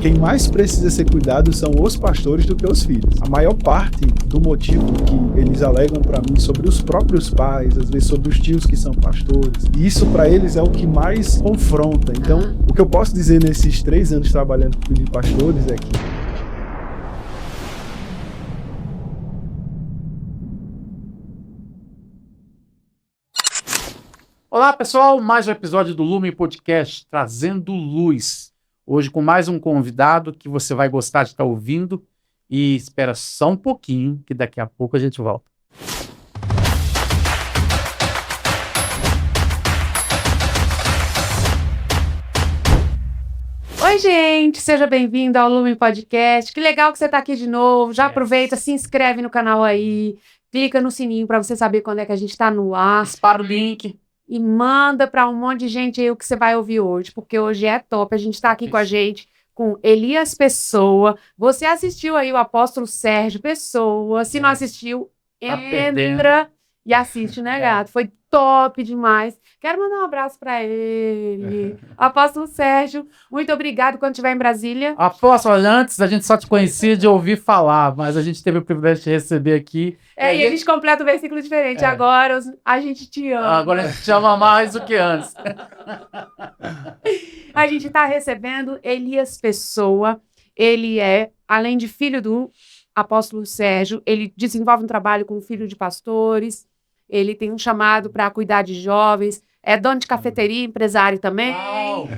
quem mais precisa ser cuidado são os pastores do que os filhos. A maior parte do motivo que eles alegam para mim sobre os próprios pais, às vezes sobre os tios que são pastores, e isso para eles é o que mais confronta. Então, o que eu posso dizer nesses 3 anos trabalhando com filhos de pastores é que olá, pessoal, mais um episódio do Lumen Podcast, trazendo luz. Hoje com mais um convidado que você vai gostar de estar ouvindo e espera só um pouquinho, que daqui a pouco a gente volta. Oi, gente, seja bem-vindo ao Lumen Podcast. Que legal que você está aqui de novo. Já aproveita, se inscreve no canal aí, clica no sininho para você saber quando é que a gente está no ar. Dispara o link. E manda para um monte de gente aí o que você vai ouvir hoje, porque hoje é top. A gente está aqui com a gente, com Elias Pessoa. Você assistiu aí o Apóstolo Sérgio Pessoa. Se não assistiu, entra e assiste, né, gato? Foi top demais. Quero mandar um abraço para ele. Apóstolo Sérgio, muito obrigado quando estiver em Brasília. Apóstolo, antes a gente só te conhecia de ouvir falar, mas a gente teve o privilégio de receber aqui. E a gente completa o versículo diferente. Agora a gente te ama. Agora a gente te ama mais do que antes. A gente está recebendo Elias Pessoa. Ele é, além de filho do Apóstolo Sérgio, ele desenvolve um trabalho com filho de pastores. Ele tem um chamado para cuidar de jovens. É dono de cafeteria, empresário também. Uau!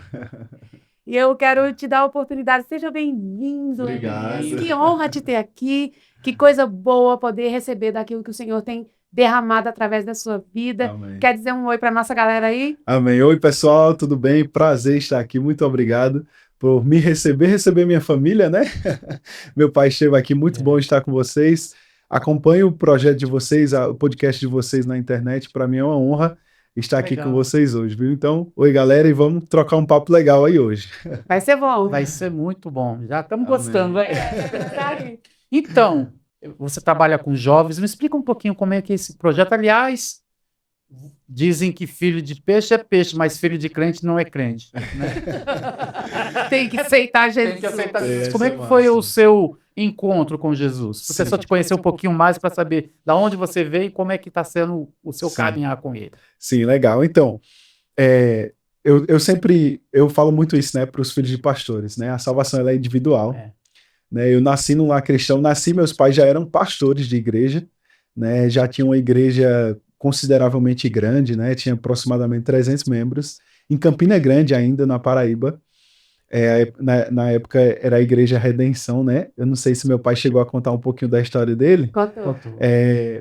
E eu quero te dar a oportunidade. Seja bem-vindo. Obrigado. Que honra te ter aqui. Que coisa boa poder receber daquilo que o Senhor tem derramado através da sua vida. Amém. Quer dizer um oi para nossa galera aí? Amém. Oi, pessoal, tudo bem? Prazer estar aqui. Muito obrigado por me receber minha família, né? Meu pai esteve aqui, muito bom estar com vocês. Acompanho o projeto de vocês, o podcast de vocês na internet. Para mim é uma honra estar aqui com vocês hoje, viu? Então, oi, galera, e vamos trocar um papo legal aí hoje. Vai ser bom. Vai ser muito bom. Já estamos Amém. gostando, né? Então, você trabalha com jovens. Me explica um pouquinho como é que é esse projeto. Aliás, dizem que filho de peixe é peixe, mas filho de crente não é crente. Né? Tem que aceitar Jesus. Tem que aceitar Jesus. Essa Como é é que massa. foi o seu encontro com Jesus? Você Sim. só te conhecer um pouquinho mais para saber da onde você veio e como é que está sendo o seu Sim. caminhar com ele. Sim, legal. Então, eu falo muito isso, né, para os filhos de pastores, né? A salvação ela é individual. Né? Eu nasci num lar cristão, meus pais já eram pastores de igreja, né? Já tinham uma igreja consideravelmente grande, né? Tinha aproximadamente 300 membros, em Campina Grande ainda, na Paraíba. Na época era a Igreja Redenção, né? Eu não sei se meu pai chegou a contar um pouquinho da história dele,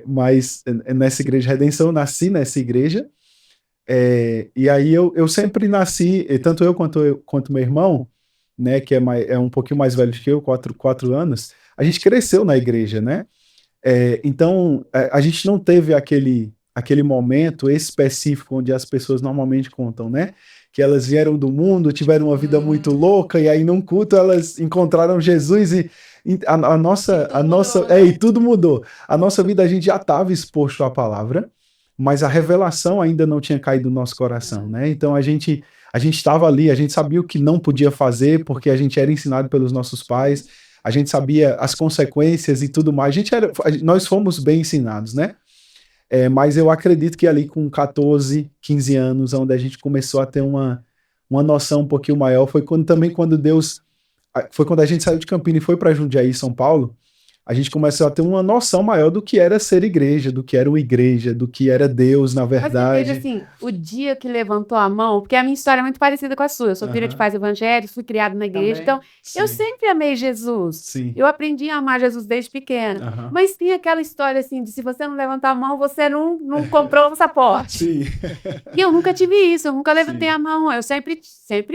mas nessa Igreja Redenção, eu nasci nessa igreja, e aí eu sempre nasci, tanto eu quanto meu irmão, né, que é um pouquinho mais velho que eu, 4 anos, a gente cresceu na igreja, né? Então, a gente não teve aquele momento específico onde as pessoas normalmente contam, né? Que elas vieram do mundo, tiveram uma vida muito louca, e aí num culto elas encontraram Jesus e tudo mudou. A nossa vida, a gente já estava exposto à palavra, mas a revelação ainda não tinha caído no nosso coração, né? Então a gente estava ali, a gente sabia o que não podia fazer, porque a gente era ensinado pelos nossos pais, a gente sabia as consequências e tudo mais, nós fomos bem ensinados, né? Mas eu acredito que ali com 14, 15 anos, onde a gente começou a ter uma noção um pouquinho maior, foi quando a gente saiu de Campina e foi para Jundiaí, São Paulo, a gente começou a ter uma noção maior do que era ser igreja, do que era uma igreja, do que era Deus, na verdade. Mas veja assim, o dia que levantou a mão, porque a minha história é muito parecida com a sua. Eu sou filha de pais evangélicos, fui criada na igreja, então eu sempre amei Jesus. Sim. Eu aprendi a amar Jesus desde pequena. Mas tem aquela história assim, de se você não levantar a mão, você não comprou o passaporte. Sim. E eu nunca tive isso, eu nunca levantei a mão. Eu sempre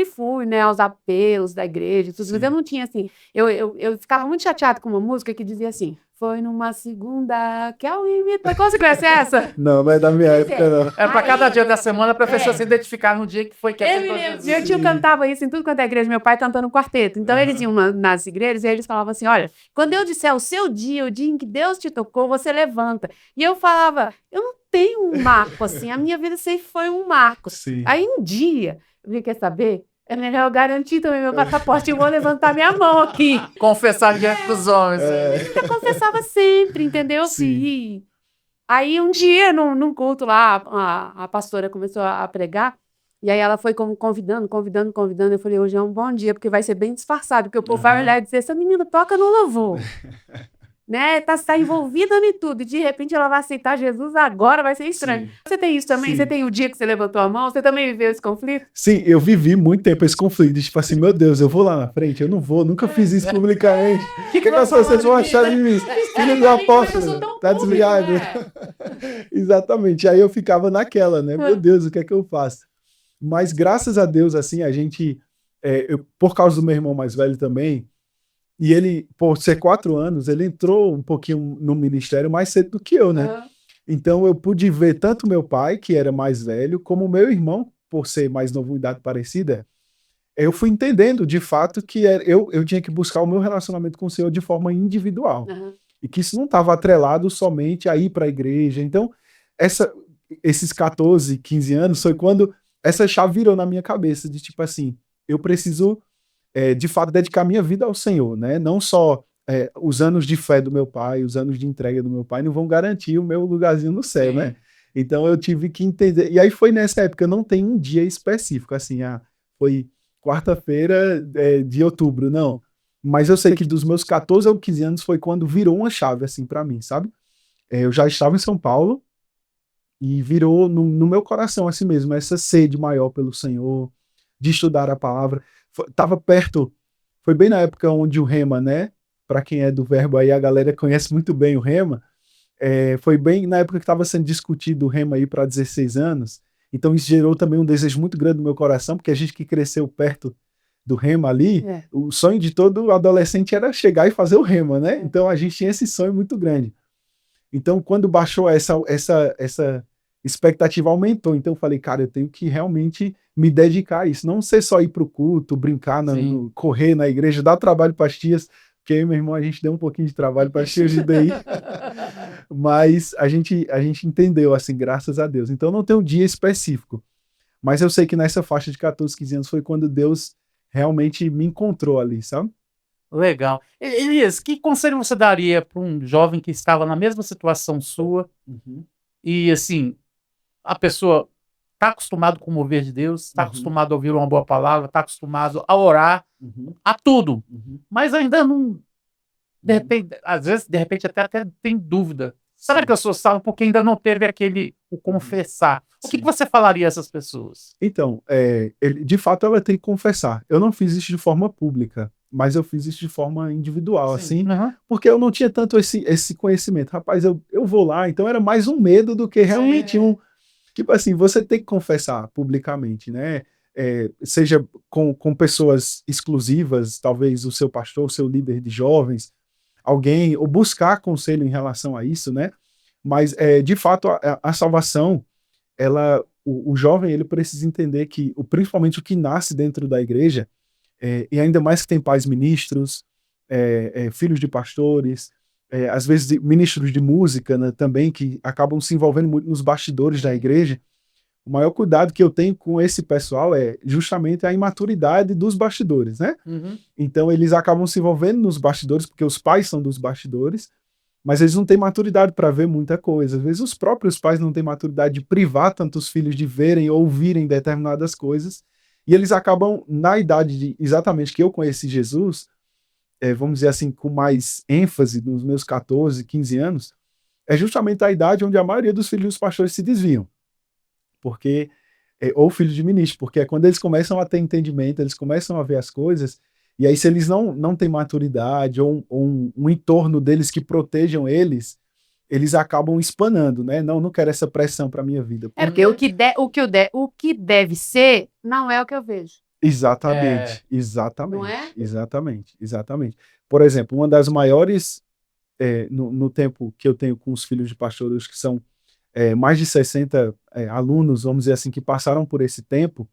fui, né, aos apelos da igreja, tudo, mas eu não tinha assim. Eu ficava muito chateada com uma música que dizia assim: foi numa segunda que é o limite. Como você conhece essa? Não, não é da minha época, não. É para cada dia da semana para a pessoa se identificar no dia que foi que aceitou Jesus. Meu tio cantava isso em tudo quanto é igreja, meu pai cantando quarteto. Então eles iam nas igrejas e eles falavam assim: olha, quando eu disser o seu dia, o dia em que Deus te tocou, você levanta. E eu falava: eu não tenho um marco assim, a minha vida sempre foi um marco. Sim. Aí um dia, eu falei: quer saber? É melhor eu garantir também meu passaporte e vou levantar minha mão aqui. Confessar diante dos homens. Eu confessava sempre, entendeu? Sim. E aí um dia, num culto lá, a pastora começou a pregar, e aí ela foi convidando. Eu falei, hoje é um bom dia, porque vai ser bem disfarçado, porque o povo vai olhar e dizer, essa menina toca no louvor. Né? Tá envolvida em tudo, e de repente ela vai aceitar Jesus agora, vai ser estranho. Sim. Você tem isso também? Sim. Você tem o dia que você levantou a mão? Você também viveu esse conflito? Sim, eu vivi muito tempo esse conflito, tipo assim, meu Deus, eu vou lá na frente, eu não vou, nunca fiz isso publicamente. O que vocês vão achar de mim? Filho do apóstolo, tá desligado. Né? Exatamente, aí eu ficava naquela, né? Meu Deus, o que é que eu faço? Mas graças a Deus, assim, a gente, por causa do meu irmão mais velho também, e ele, por ser 4 anos, ele entrou um pouquinho no ministério mais cedo do que eu, né? Então eu pude ver tanto meu pai, que era mais velho, como meu irmão, por ser mais novo, idade parecida. Eu fui entendendo, de fato, que eu tinha que buscar o meu relacionamento com o Senhor de forma individual. E que isso não estava atrelado somente a ir para a igreja. Então, esses 14, 15 anos foi quando essa chave virou na minha cabeça, de tipo assim, eu preciso... de fato, dedicar minha vida ao Senhor, né? Não só os anos de fé do meu pai, os anos de entrega do meu pai não vão garantir o meu lugarzinho no céu, né? Então eu tive que entender. E aí foi nessa época, não tem um dia específico, assim, foi quarta-feira de outubro, não. Mas eu sei que dos meus 14 aos 15 anos foi quando virou uma chave, assim, para mim, sabe? Eu já estava em São Paulo e virou no meu coração, assim mesmo, essa sede maior pelo Senhor, de estudar a palavra. Tava perto, foi bem na época onde o Rema, né? Para quem é do Verbo aí, a galera conhece muito bem o Rema. Foi bem na época que estava sendo discutido o Rema aí para 16 anos. Então isso gerou também um desejo muito grande no meu coração, porque a gente que cresceu perto do Rema ali, o sonho de todo adolescente era chegar e fazer o Rema, né? Então a gente tinha esse sonho muito grande. Então quando baixou essa expectativa aumentou. Então eu falei, cara, eu tenho que realmente me dedicar a isso. Não ser só ir pro culto, brincar, correr na igreja, dar trabalho para as tias, porque eu e meu irmão, a gente deu um pouquinho de trabalho para as tias de DI. Mas a gente entendeu, assim, graças a Deus. Então não tem um dia específico. Mas eu sei que nessa faixa de 14, 15 anos foi quando Deus realmente me encontrou ali, sabe? Legal. Elias, que conselho você daria para um jovem que estava na mesma situação sua e, assim, a pessoa está acostumado com o mover de Deus, está acostumado a ouvir uma boa palavra, está acostumado a orar, a tudo, mas ainda não, de repente, às vezes, de repente até tem dúvida. Será que eu sou salvo porque ainda não teve o confessar? O que você falaria a essas pessoas? Então, de fato, ela tem que confessar. Eu não fiz isso de forma pública, mas eu fiz isso de forma individual, assim, porque eu não tinha tanto esse conhecimento. Rapaz, eu vou lá, então era mais um medo do que realmente tipo assim, você tem que confessar publicamente, né? Seja com pessoas exclusivas, talvez o seu pastor, o seu líder de jovens, alguém, ou buscar conselho em relação a isso, né? Mas, de fato, a salvação, o jovem, ele precisa entender que, principalmente o que nasce dentro da igreja, e ainda mais que tem pais ministros, filhos de pastores, às vezes ministros de música, né, também, que acabam se envolvendo muito nos bastidores da igreja. O maior cuidado que eu tenho com esse pessoal é justamente a imaturidade dos bastidores, né? Então eles acabam se envolvendo nos bastidores, porque os pais são dos bastidores, mas eles não têm maturidade para ver muita coisa. Às vezes os próprios pais não têm maturidade de privar tantos filhos de verem ou ouvirem determinadas coisas, e eles acabam, na idade exatamente que eu conheci Jesus, vamos dizer assim, com mais ênfase nos meus 14, 15 anos, é justamente a idade onde a maioria dos filhos dos pastores se desviam. Porque, ou filhos de ministro, porque é quando eles começam a ter entendimento, eles começam a ver as coisas, e aí se eles não têm maturidade, ou um entorno deles que protejam eles acabam espanando, né? Não quero essa pressão para minha vida. Porque o que deve ser não é o que eu vejo. Exatamente. Não é? Exatamente. Por exemplo, uma das maiores, no tempo que eu tenho com os filhos de pastores, que são mais de 60 alunos, vamos dizer assim, que passaram por esse tempo,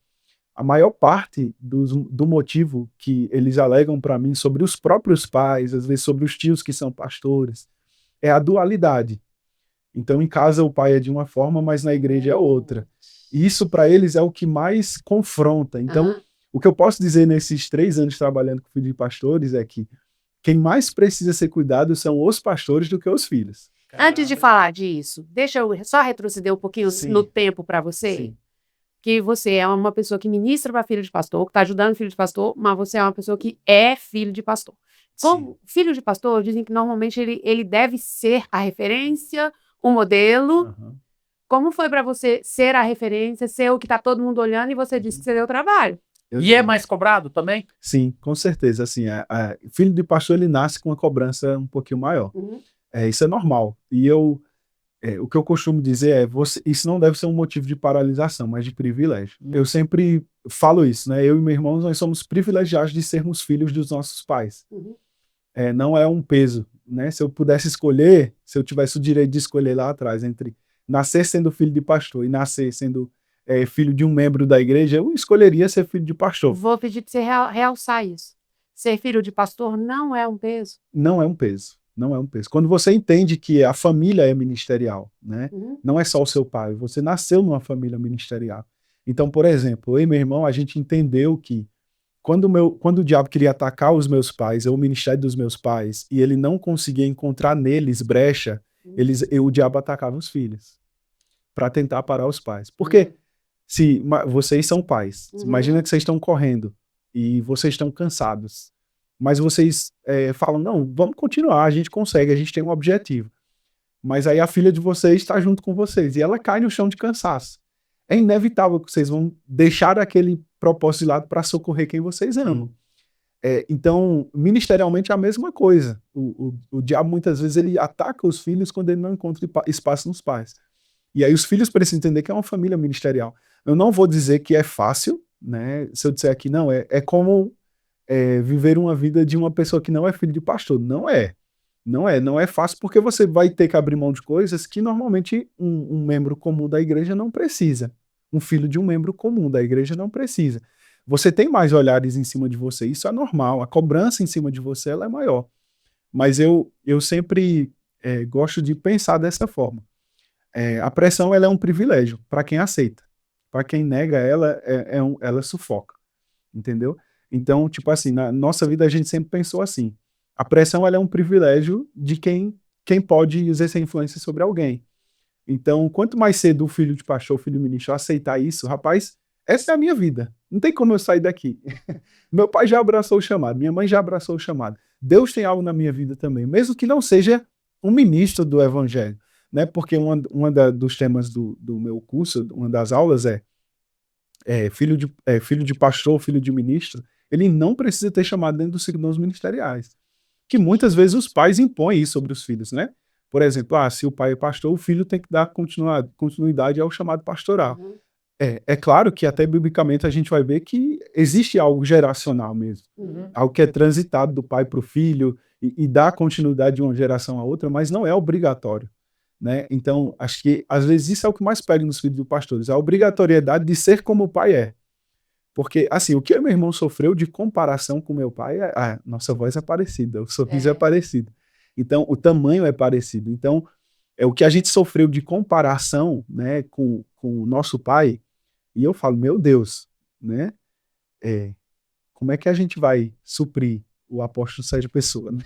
a maior parte do motivo que eles alegam para mim sobre os próprios pais, às vezes sobre os tios que são pastores, é a dualidade. Então, em casa o pai é de uma forma, mas na igreja é outra. E isso para eles é o que mais confronta. Então, O que eu posso dizer nesses 3 anos trabalhando com filhos de pastores é que quem mais precisa ser cuidado são os pastores do que os filhos. Antes de falar disso, deixa eu só retroceder um pouquinho no tempo para você. Sim. Que você é uma pessoa que ministra para filho de pastor, que está ajudando filho de pastor, mas você é uma pessoa que é filho de pastor. Como filho de pastor, dizem que normalmente ele deve ser a referência, o modelo. Uhum. Como foi para você ser a referência, ser o que está todo mundo olhando e você disse que você deu trabalho? E é mais cobrado também? Sim, com certeza. Assim, filho de pastor, ele nasce com uma cobrança um pouquinho maior. Uhum. Isso é normal. E o que eu costumo dizer isso não deve ser um motivo de paralisação, mas de privilégio. Eu sempre falo isso, né? Eu e meu irmão, nós somos privilegiados de sermos filhos dos nossos pais. Uhum. Não é um peso, né? Se eu pudesse escolher, se eu tivesse o direito de escolher lá atrás entre nascer sendo filho de pastor e nascer sendo filho de um membro da igreja, eu escolheria ser filho de pastor. Vou pedir para você realçar isso. Ser filho de pastor não é um peso. Não é um peso. Não é um peso. Quando você entende que a família é ministerial, né? Uhum. Não é só o seu pai, você nasceu numa família ministerial. Então, por exemplo, eu e meu irmão, a gente entendeu que quando o diabo queria atacar os meus pais, ou o ministério dos meus pais, e ele não conseguia encontrar neles brecha, o diabo atacava os filhos para tentar parar os pais. Porque se vocês são pais, imagina que vocês estão correndo e vocês estão cansados, mas vocês falam, não, vamos continuar, a gente consegue, a gente tem um objetivo. Mas aí a filha de vocês está junto com vocês e ela cai no chão de cansaço. É inevitável que vocês vão deixar aquele propósito de lado para socorrer quem vocês amam. Então, ministerialmente é a mesma coisa. O diabo muitas vezes ele ataca os filhos quando ele não encontra espaço nos pais. E aí os filhos precisam entender que é uma família ministerial. Eu não vou dizer que é fácil, né? Se eu disser aqui, não, é como viver uma vida de uma pessoa que não é filho de pastor. Não é. Não é fácil porque você vai ter que abrir mão de coisas que normalmente um membro comum da igreja não precisa. Um filho de um membro comum da igreja não precisa. Você tem mais olhares em cima de você, isso é normal. A cobrança em cima de você ela é maior. Mas eu sempre gosto de pensar dessa forma. A pressão ela é um privilégio para quem aceita. Para quem nega ela, ela sufoca. Entendeu? Então, tipo assim, na nossa vida a gente sempre pensou assim. A pressão ela é um privilégio de quem pode exercer influência sobre alguém. Então, quanto mais cedo o filho de pastor, o filho de ministro aceitar isso, rapaz, essa é a minha vida. Não tem como eu sair daqui. Meu pai já abraçou o chamado, minha mãe já abraçou o chamado. Deus tem algo na minha vida também, mesmo que não seja um ministro do evangelho, né? Porque dos temas do meu curso, uma das aulas filho de pastor, filho de ministro, ele não precisa ter chamado dentro dos signos ministeriais. Que muitas vezes os pais impõem isso sobre os filhos, né? Por exemplo, se o pai é pastor, o filho tem que dar continuidade ao chamado pastoral. Uhum. É claro que até biblicamente a gente vai ver que existe algo geracional mesmo. Uhum. Algo que é transitado do pai para o filho e dá continuidade de uma geração a outra, mas não é obrigatório. Né? Então, acho que às vezes isso é o que mais pega nos filhos dos pastores, a obrigatoriedade de ser como o pai é. Porque, assim, o que meu irmão sofreu de comparação com meu pai, nossa voz é parecida, o sorriso é parecido. Então, o tamanho é parecido. Então, o que a gente sofreu de comparação, né, com o nosso pai, e eu falo, meu Deus, né? Como é que a gente vai suprir o apóstolo Sérgio Pessoa, né?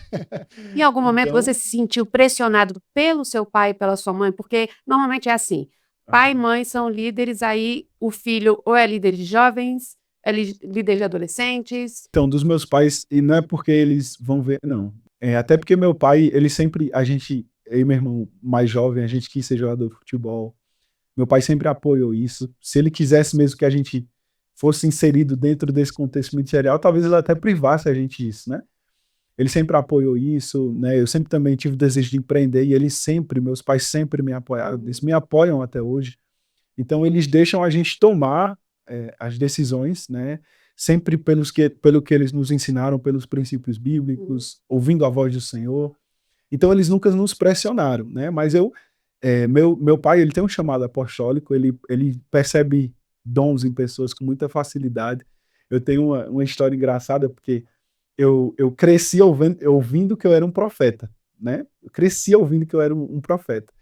Em algum momento Então, você se sentiu pressionado pelo seu pai e pela sua mãe? Porque normalmente é assim, pai e mãe são líderes, aí o filho ou é líder de jovens, é líder de adolescentes. Então, dos meus pais, e não é porque eles vão ver, não. Até porque meu pai, ele sempre, eu e meu irmão mais jovem, a gente quis ser jogador de futebol. Meu pai sempre apoiou isso. Se ele quisesse mesmo que a gente fosse inserido dentro desse contexto ministerial, talvez ele até privasse a gente disso, né? Ele sempre apoiou isso, né? Eu sempre também tive o desejo de empreender e meus pais sempre me apoiaram, eles me apoiam até hoje. Então eles deixam a gente tomar as decisões, né? Sempre pelo que eles nos ensinaram, pelos princípios bíblicos, ouvindo a voz do Senhor. Então eles nunca nos pressionaram, né? Mas meu pai, ele tem um chamado apostólico, ele percebe dons em pessoas com muita facilidade. Eu tenho uma história engraçada, porque eu cresci ouvindo que eu era um profeta, né? Eu cresci ouvindo que eu era um profeta.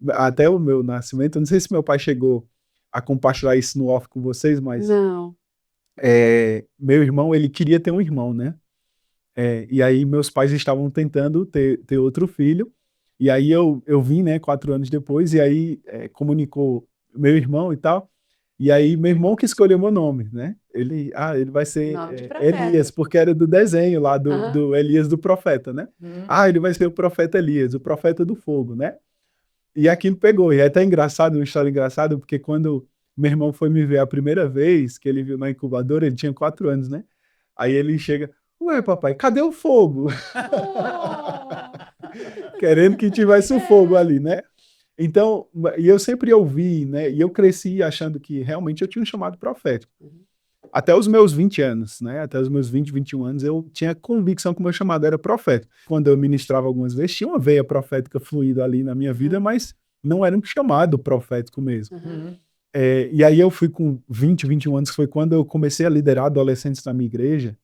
Até o meu nascimento, eu não sei se meu pai chegou a compartilhar isso no off com vocês, mas não. meu irmão, ele queria ter um irmão, né? E aí meus pais estavam tentando ter outro filho, e aí eu vim, né, 4 anos depois, e aí comunicou meu irmão e tal, e aí meu irmão que escolheu meu nome, né? Ele vai ser Elias, porque era do desenho lá do Elias do profeta, né? Ele vai ser o profeta Elias, o profeta do fogo, né? E aquilo pegou, e é até engraçado, uma história engraçada, porque quando meu irmão foi me ver a primeira vez, que ele viu na incubadora, ele tinha 4 anos, né? Aí ele chega, ué, papai, cadê o fogo? Querendo que tivesse o fogo ali, né? Então, e eu sempre ouvi, né? E eu cresci achando que realmente eu tinha um chamado profético. Até os meus 20 anos, né? Até os meus 20, 21 anos, eu tinha convicção que o meu chamado era profético. Quando eu ministrava algumas vezes, tinha uma veia profética fluindo ali na minha vida, mas não era um chamado profético mesmo. E aí eu fui com 20, 21 anos, foi quando eu comecei a liderar adolescentes na minha igreja.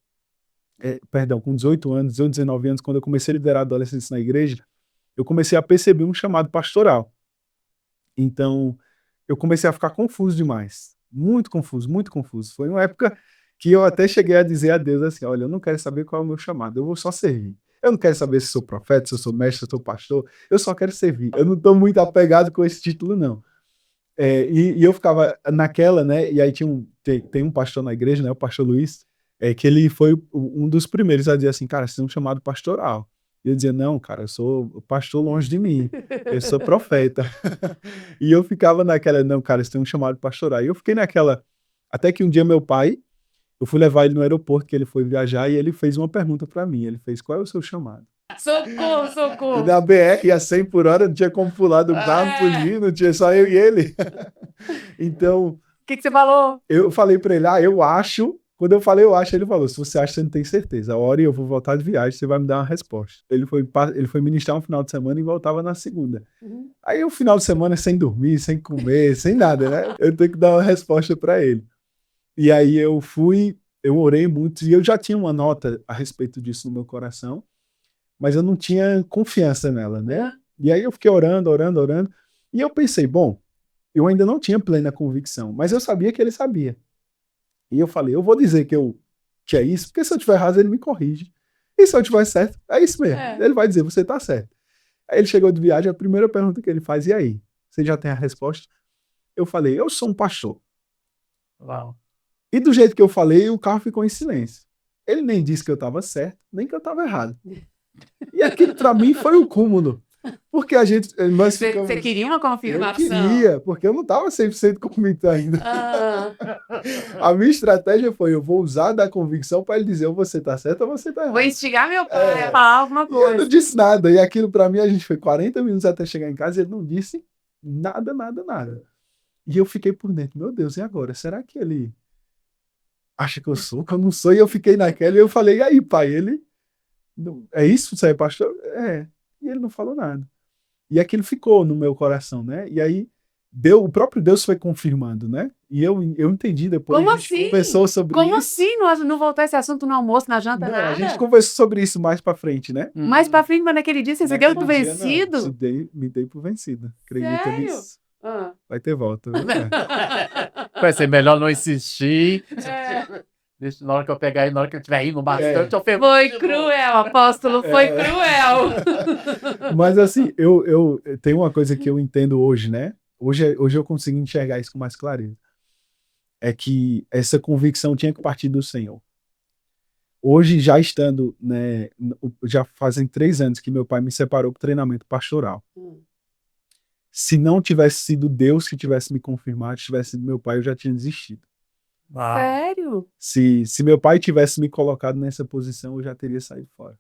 Com 18 anos, 19 anos, quando eu comecei a liderar adolescentes na igreja, eu comecei a perceber um chamado pastoral. Então, eu comecei a ficar confuso demais. Muito confuso, muito confuso. Foi uma época que eu até cheguei a dizer a Deus assim, olha, eu não quero saber qual é o meu chamado, eu vou só servir. Eu não quero saber se sou profeta, se eu sou mestre, se eu sou pastor, eu só quero servir. Eu não estou muito apegado com esse título, não. E eu ficava naquela, né, e aí tem um pastor na igreja, né, o pastor Luiz, que ele foi um dos primeiros a dizer assim, cara, você tem um chamado pastoral. E eu dizia, não, cara, eu sou pastor longe de mim, eu sou profeta. E eu ficava naquela, não, cara, você tem um chamado pastoral. E eu fiquei naquela, até que um dia meu pai, eu fui levar ele no aeroporto, que ele foi viajar, e ele fez uma pergunta para mim, ele fez, qual é o seu chamado? Socorro, socorro! E na BR, a 100 por hora, não tinha como pular do carro, fugir, não tinha só eu e ele. Então... O que você falou? Eu falei para ele, eu acho... Quando eu falei, eu acho, ele falou, se você acha, você não tem certeza. A hora eu vou voltar de viagem, você vai me dar uma resposta. Ele foi ministrar um final de semana e voltava na segunda. Aí o final de semana sem dormir, sem comer, sem nada, né? Eu tenho que dar uma resposta para ele. E aí eu orei muito, e eu já tinha uma nota a respeito disso no meu coração, mas eu não tinha confiança nela, né? E aí eu fiquei orando, e eu pensei, bom, eu ainda não tinha plena convicção, mas eu sabia que ele sabia. E eu falei, eu vou dizer que é isso, porque se eu tiver errado, ele me corrige. E se eu tiver certo, é isso mesmo. Ele vai dizer, você tá certo. Aí ele chegou de viagem, a primeira pergunta que ele faz, e aí? Você já tem a resposta? Eu falei, eu sou um pastor. Uau. E do jeito que eu falei, o carro ficou em silêncio. Ele nem disse que eu estava certo, nem que eu estava errado. E aquilo para mim foi o cúmulo. Porque Você queria uma confirmação? Eu queria, porque eu não estava 100% convicto ainda. A minha estratégia foi, eu vou usar da convicção para ele dizer, ou você está certo ou você está errado. Vou instigar meu pai a falar alguma coisa. E eu não disse nada. E aquilo para mim, a gente foi 40 minutos até chegar em casa e ele não disse nada. E eu fiquei por dentro, meu Deus, e agora? Será que ele acha que eu sou, que eu não sou? E eu fiquei naquela e eu falei, e aí, pai? Ele, é isso? Você é pastor? E ele não falou nada. E aquilo ficou no meu coração, né? E aí, o próprio Deus foi confirmando, né? E eu entendi depois. Como a gente assim? Conversou sobre Como isso. assim? Não voltou esse assunto no almoço, na janta, nada? A gente conversou sobre isso mais pra frente, né? Mais pra frente, mas naquele dia você se deu por vencido? Me dei por vencido. Acredita Sério? nisso? Vai ter volta. Viu? Vai ser melhor não insistir. Deixa, na hora que eu pegar ele, na hora que ele estiver rindo bastante, eu pergunto. Foi cruel, apóstolo, foi cruel. Mas assim, eu tenho uma coisa que eu entendo hoje, né? Hoje eu consigo enxergar isso com mais clareza. É que essa convicção tinha que partir do Senhor. Hoje, já estando, né? Já fazem 3 anos que meu pai me separou para o treinamento pastoral. Se não tivesse sido Deus que tivesse me confirmado, tivesse sido meu pai, eu já tinha desistido. Sério? Se meu pai tivesse me colocado nessa posição, eu já teria saído fora.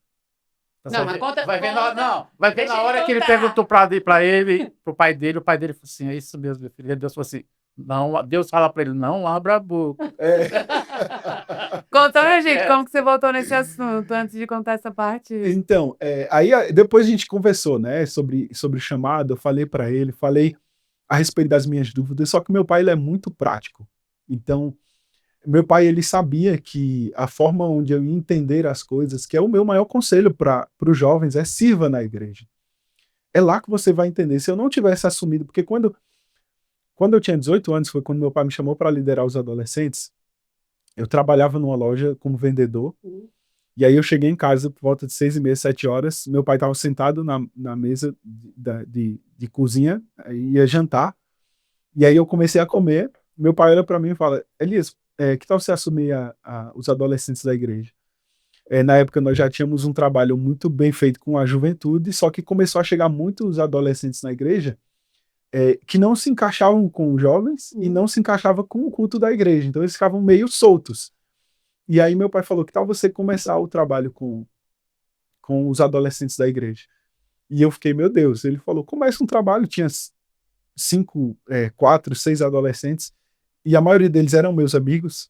Não, mas conta. Vai ver na hora que ele perguntou para ele, pro pai dele, o pai dele falou assim: é isso mesmo, meu filho. E Deus falou assim: não, Deus fala para ele, não abra a boca. Conta pra gente como que você voltou nesse assunto antes de contar essa parte. Então, aí depois a gente conversou, né, sobre o chamado, eu falei para ele, falei a respeito das minhas dúvidas, só que meu pai ele é muito prático. Então, meu pai ele sabia que a forma onde eu ia entender as coisas, que é o meu maior conselho para os jovens, é sirva na igreja. É lá que você vai entender. Se eu não tivesse assumido, porque quando eu tinha 18 anos, foi quando meu pai me chamou para liderar os adolescentes, Eu trabalhava numa loja como vendedor. E aí eu cheguei em casa por volta de 6h30, 7 horas. Meu pai estava sentado na mesa de cozinha, ia jantar. E aí eu comecei a comer. Meu pai olha para mim e fala: Elias, que tal você assumir os adolescentes da igreja? Na época nós já tínhamos um trabalho muito bem feito com a juventude, só que começou a chegar muitos adolescentes na igreja que não se encaixavam com os jovens e não se encaixavam com o culto da igreja. Então eles ficavam meio soltos. E aí meu pai falou: que tal você começar o trabalho com os adolescentes da igreja? E eu fiquei, meu Deus. Ele falou: começa um trabalho. Tinha 4, 6 adolescentes, e a maioria deles eram meus amigos.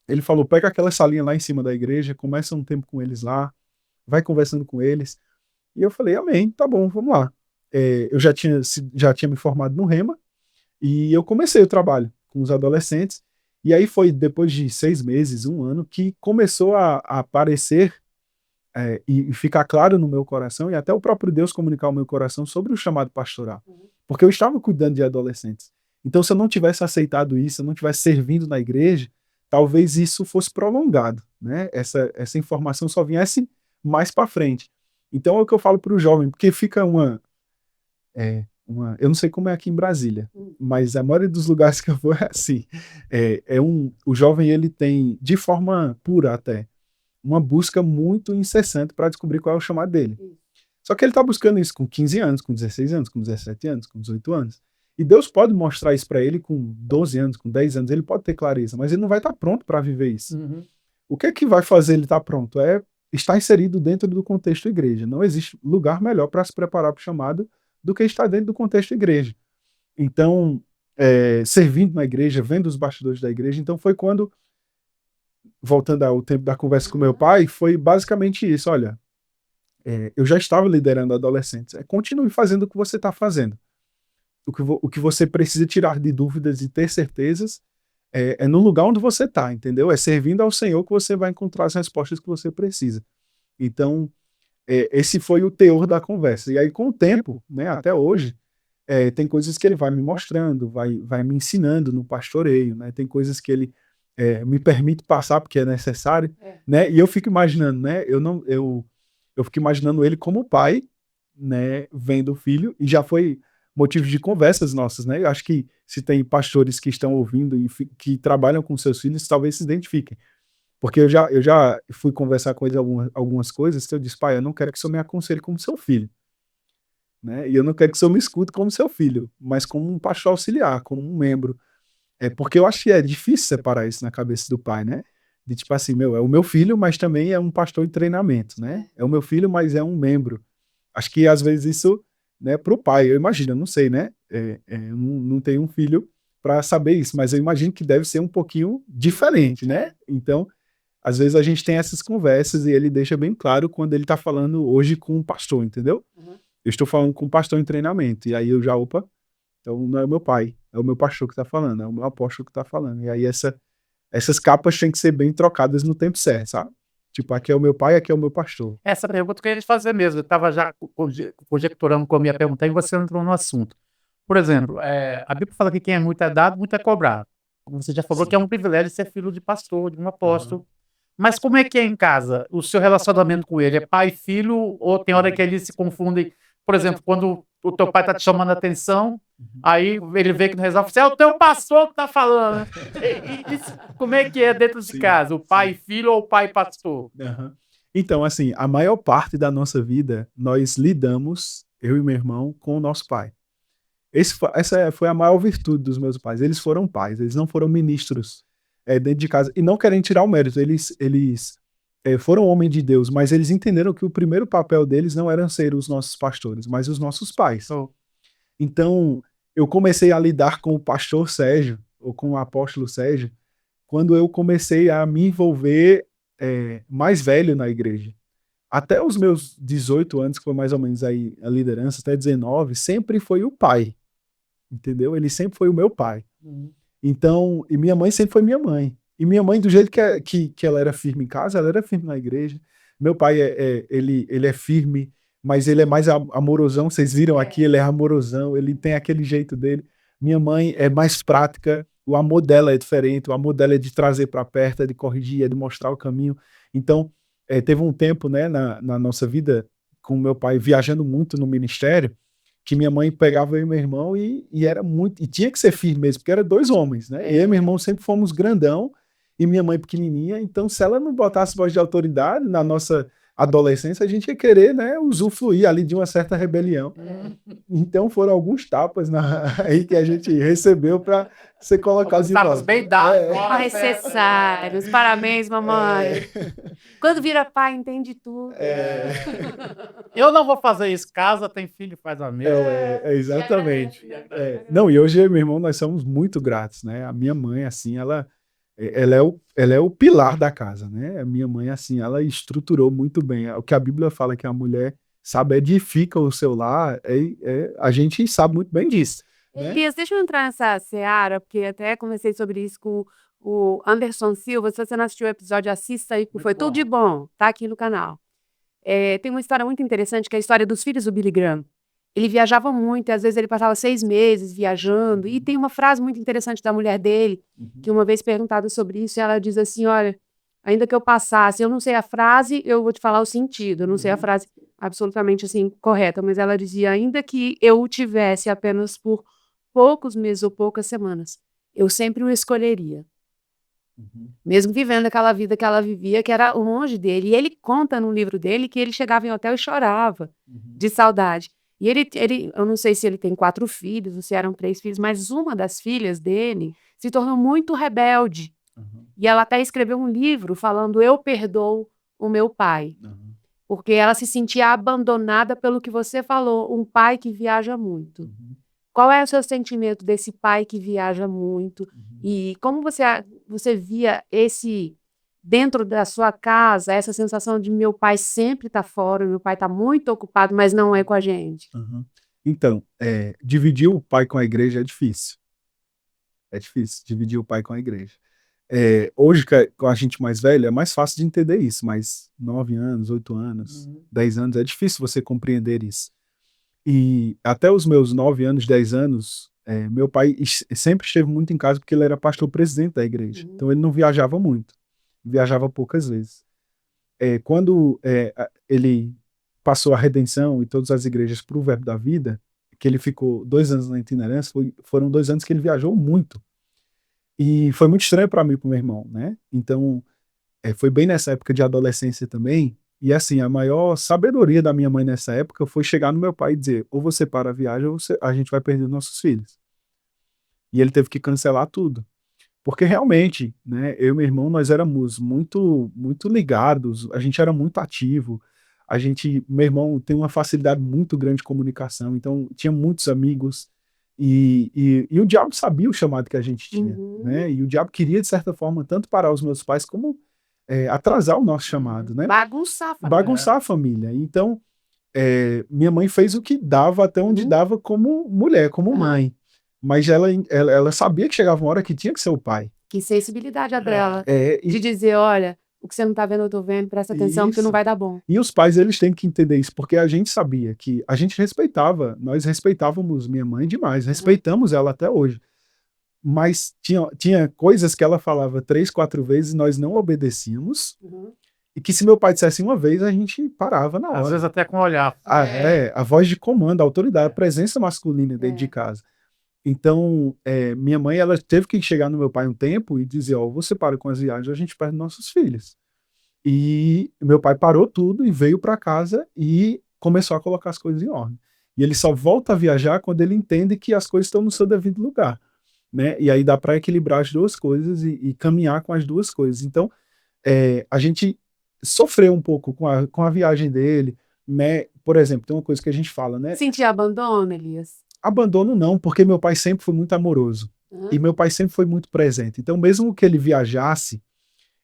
Ele falou: pega aquela salinha lá em cima da igreja, começa um tempo com eles lá, vai conversando com eles. E eu falei: amém, tá bom, vamos lá. Eu já tinha me formado no Rema, e eu comecei o trabalho com os adolescentes. E aí foi depois de 6 meses, 1 ano, que começou a aparecer e ficar claro no meu coração, e até o próprio Deus comunicar ao meu coração sobre o chamado pastoral. Porque eu estava cuidando de adolescentes. Então, se eu não tivesse aceitado isso, se eu não tivesse servindo na igreja, talvez isso fosse prolongado, né? Essa informação só viesse mais para frente. Então, é o que eu falo para o jovem, porque fica eu não sei como é aqui em Brasília, mas a maioria dos lugares que eu vou é assim. O jovem, ele tem, de forma pura até, uma busca muito incessante para descobrir qual é o chamado dele. Só que ele está buscando isso com 15 anos, com 16 anos, com 17 anos, com 18 anos. E Deus pode mostrar isso para ele com 12 anos, com 10 anos, ele pode ter clareza, mas ele não vai estar pronto para viver isso. O que é que vai fazer ele estar pronto? É estar inserido dentro do contexto igreja. Não existe lugar melhor para se preparar para o chamado do que estar dentro do contexto igreja. Então, servindo na igreja, vendo os bastidores da igreja, então foi quando, voltando ao tempo da conversa com meu pai, foi basicamente isso: olha, eu já estava liderando adolescentes, continue fazendo o que você está fazendo. O que você precisa tirar de dúvidas e ter certezas no lugar onde você está, entendeu? É servindo ao Senhor que você vai encontrar as respostas que você precisa. Então, esse foi o teor da conversa. E aí, com o tempo, né, até hoje, tem coisas que ele vai me mostrando, vai me ensinando no pastoreio, né? Tem coisas que ele me permite passar porque é necessário, né? E eu fico imaginando, né? Eu fico imaginando ele como pai, né, vendo o filho, e já foi motivo de conversas nossas, né? Eu acho que se tem pastores que estão ouvindo e que trabalham com seus filhos, talvez se identifiquem. Porque eu já fui conversar com eles algumas coisas que eu disse: pai, eu não quero que o senhor me aconselhe como seu filho, né? E eu não quero que o senhor me escute como seu filho, mas como um pastor auxiliar, como um membro. Porque eu acho que é difícil separar isso na cabeça do pai, né? De tipo assim, é o meu filho, mas também é um pastor em treinamento, né? É o meu filho, mas é um membro. Acho que às vezes isso, né, pro pai, eu imagino, eu não sei, né? Eu não tenho um filho para saber isso, mas eu imagino que deve ser um pouquinho diferente, né? Então, às vezes a gente tem essas conversas e ele deixa bem claro quando ele tá falando hoje com um pastor, entendeu? Eu estou falando com um pastor em treinamento, e aí eu já, então não é o meu pai, é o meu pastor que tá falando, é o meu apóstolo que tá falando. E aí essas capas têm que ser bem trocadas no tempo certo, sabe? Tipo, aqui é o meu pai, aqui é o meu pastor. Essa pergunta que eu queria te fazer mesmo. Eu estava já conjecturando como ia perguntar e você entrou no assunto. Por exemplo, a Bíblia fala que quem é muito é dado, muito é cobrado. Como você já falou, que é um privilégio ser filho de pastor, de um apóstolo. Mas como é que é em casa? O seu relacionamento com ele é pai e filho, ou tem hora que eles se confundem? Por exemplo, quando o teu pai está te chamando a atenção, aí ele vê que não resolve, é o teu pastor que está falando. Como é que é dentro de casa? O pai e filho ou o pai e pastor? Então, assim, a maior parte da nossa vida, nós lidamos, eu e meu irmão, com o nosso pai. Essa foi a maior virtude dos meus pais. Eles foram pais, eles não foram ministros dentro de casa. E não querem tirar o mérito, eles foram homens de Deus, mas eles entenderam que o primeiro papel deles não era ser os nossos pastores, mas os nossos pais. Então, eu comecei a lidar com o pastor Sérgio, ou com o apóstolo Sérgio, quando eu comecei a me envolver mais velho na igreja. Até os meus 18 anos, que foi mais ou menos aí a liderança, até 19, sempre foi o pai. Entendeu? Ele sempre foi o meu pai. Então, e minha mãe sempre foi minha mãe. E minha mãe, do jeito que ela era firme em casa, ela era firme na igreja. Meu pai, ele é firme, mas ele é mais amorosão. Vocês viram aqui, ele é amorosão, ele tem aquele jeito dele. Minha mãe é mais prática, o amor dela é diferente, o amor dela é de trazer para perto, é de corrigir, é de mostrar o caminho. Então, teve um tempo, né, na nossa vida, com meu pai viajando muito no ministério, que minha mãe pegava eu e meu irmão e era muito, e tinha que ser firme mesmo, porque era 2 homens, né? Eu e meu irmão sempre fomos grandão e minha mãe pequenininha, então se ela não botasse voz de autoridade na nossa adolescência, a gente ia querer, né, usufruir ali de uma certa rebelião. Então foram alguns tapas aí que a gente recebeu para ser colocados em tapas bem dados. Necessários. Parabéns, mamãe. Quando vira pai, entende tudo. Eu não vou fazer isso. Casa, tem filho, faz a mesma. Exatamente. Não, e hoje eu e meu irmão, nós somos muito gratos, né? A minha mãe, assim, ela é o pilar da casa, né? A minha mãe, assim, ela estruturou muito bem. O que a Bíblia fala que a mulher, sabe, edifica o seu lar, a gente sabe muito bem disso. Né? Elias, deixa eu entrar nessa seara, porque até conversei sobre isso com o Anderson Silva. Se você não assistiu o episódio, assista aí, que foi tudo de bom. Tá aqui no canal. Tem uma história muito interessante, que é a história dos filhos do Billy Graham. Ele viajava muito, e às vezes ele passava 6 meses viajando. E tem uma frase muito interessante da mulher dele, que uma vez perguntada sobre isso, ela diz assim, olha, ainda que eu passasse, eu não sei a frase, eu vou te falar o sentido, eu não sei a frase absolutamente assim correta, mas ela dizia, ainda que eu o tivesse apenas por poucos meses ou poucas semanas, eu sempre o escolheria. Mesmo vivendo aquela vida que ela vivia, que era longe dele. E ele conta no livro dele que ele chegava em hotel e chorava de saudade. E eu não sei se ele tem 4 filhos ou se eram 3 filhos, mas uma das filhas dele se tornou muito rebelde. E ela até escreveu um livro falando, eu perdoo o meu pai. Porque ela se sentia abandonada pelo que você falou, um pai que viaja muito. Qual é o seu sentimento desse pai que viaja muito? E como você via esse, dentro da sua casa, essa sensação de meu pai sempre está fora, meu pai está muito ocupado, mas não é com a gente? Então, dividir o pai com a igreja é difícil. É difícil dividir o pai com a igreja. Hoje, com a gente mais velho, é mais fácil de entender isso, mas 9 anos, 8 anos, 10 anos, é difícil você compreender isso. E até os meus 9 anos, 10 anos, meu pai sempre esteve muito em casa porque ele era pastor-presidente da igreja. Então ele não viajava muito, viajava poucas vezes. Quando ele passou a redenção e todas as igrejas para o Verbo da Vida, que ele ficou 2 anos na itinerância, foram 2 anos que ele viajou muito. E foi muito estranho para mim e para o meu irmão, né? Então, foi bem nessa época de adolescência também. E assim, a maior sabedoria da minha mãe nessa época foi chegar no meu pai e dizer, ou você para a viagem ou a gente vai perder nossos filhos. E ele teve que cancelar tudo. Porque realmente, né, eu e meu irmão, nós éramos muito, muito ligados, a gente era muito ativo. Meu irmão tem uma facilidade muito grande de comunicação, então tinha muitos amigos. E o diabo sabia o chamado que a gente tinha, né? E o diabo queria, de certa forma, tanto parar os meus pais como atrasar o nosso chamado, né? Bagunçar a família. Então, minha mãe fez o que dava até onde dava como mulher, como mãe. Mas ela sabia que chegava uma hora que tinha que ser o pai. Que sensibilidade a dela. De dizer, olha, o que você não tá vendo, eu tô vendo, presta atenção, porque não vai dar bom. E os pais, eles têm que entender isso, porque a gente sabia que a gente nós respeitávamos minha mãe demais, respeitamos ela até hoje. Mas tinha coisas que ela falava 3, 4 vezes e nós não obedecíamos. E que se meu pai dissesse uma vez, a gente parava na hora. Às vezes até com olhar. A voz de comando, a autoridade, a presença masculina dentro de casa. Então, minha mãe, ela teve que chegar no meu pai um tempo e dizer, você para com as viagens, a gente perde nossos filhos. E meu pai parou tudo e veio para casa e começou a colocar as coisas em ordem. E ele só volta a viajar quando ele entende que as coisas estão no seu devido lugar, né? E aí dá para equilibrar as duas coisas e caminhar com as duas coisas. Então, a gente sofreu um pouco com a viagem dele, né? Por exemplo, tem uma coisa que a gente fala, né? Sentir abandono, Elias? Abandono não, porque meu pai sempre foi muito amoroso. E meu pai sempre foi muito presente. Então, mesmo que ele viajasse,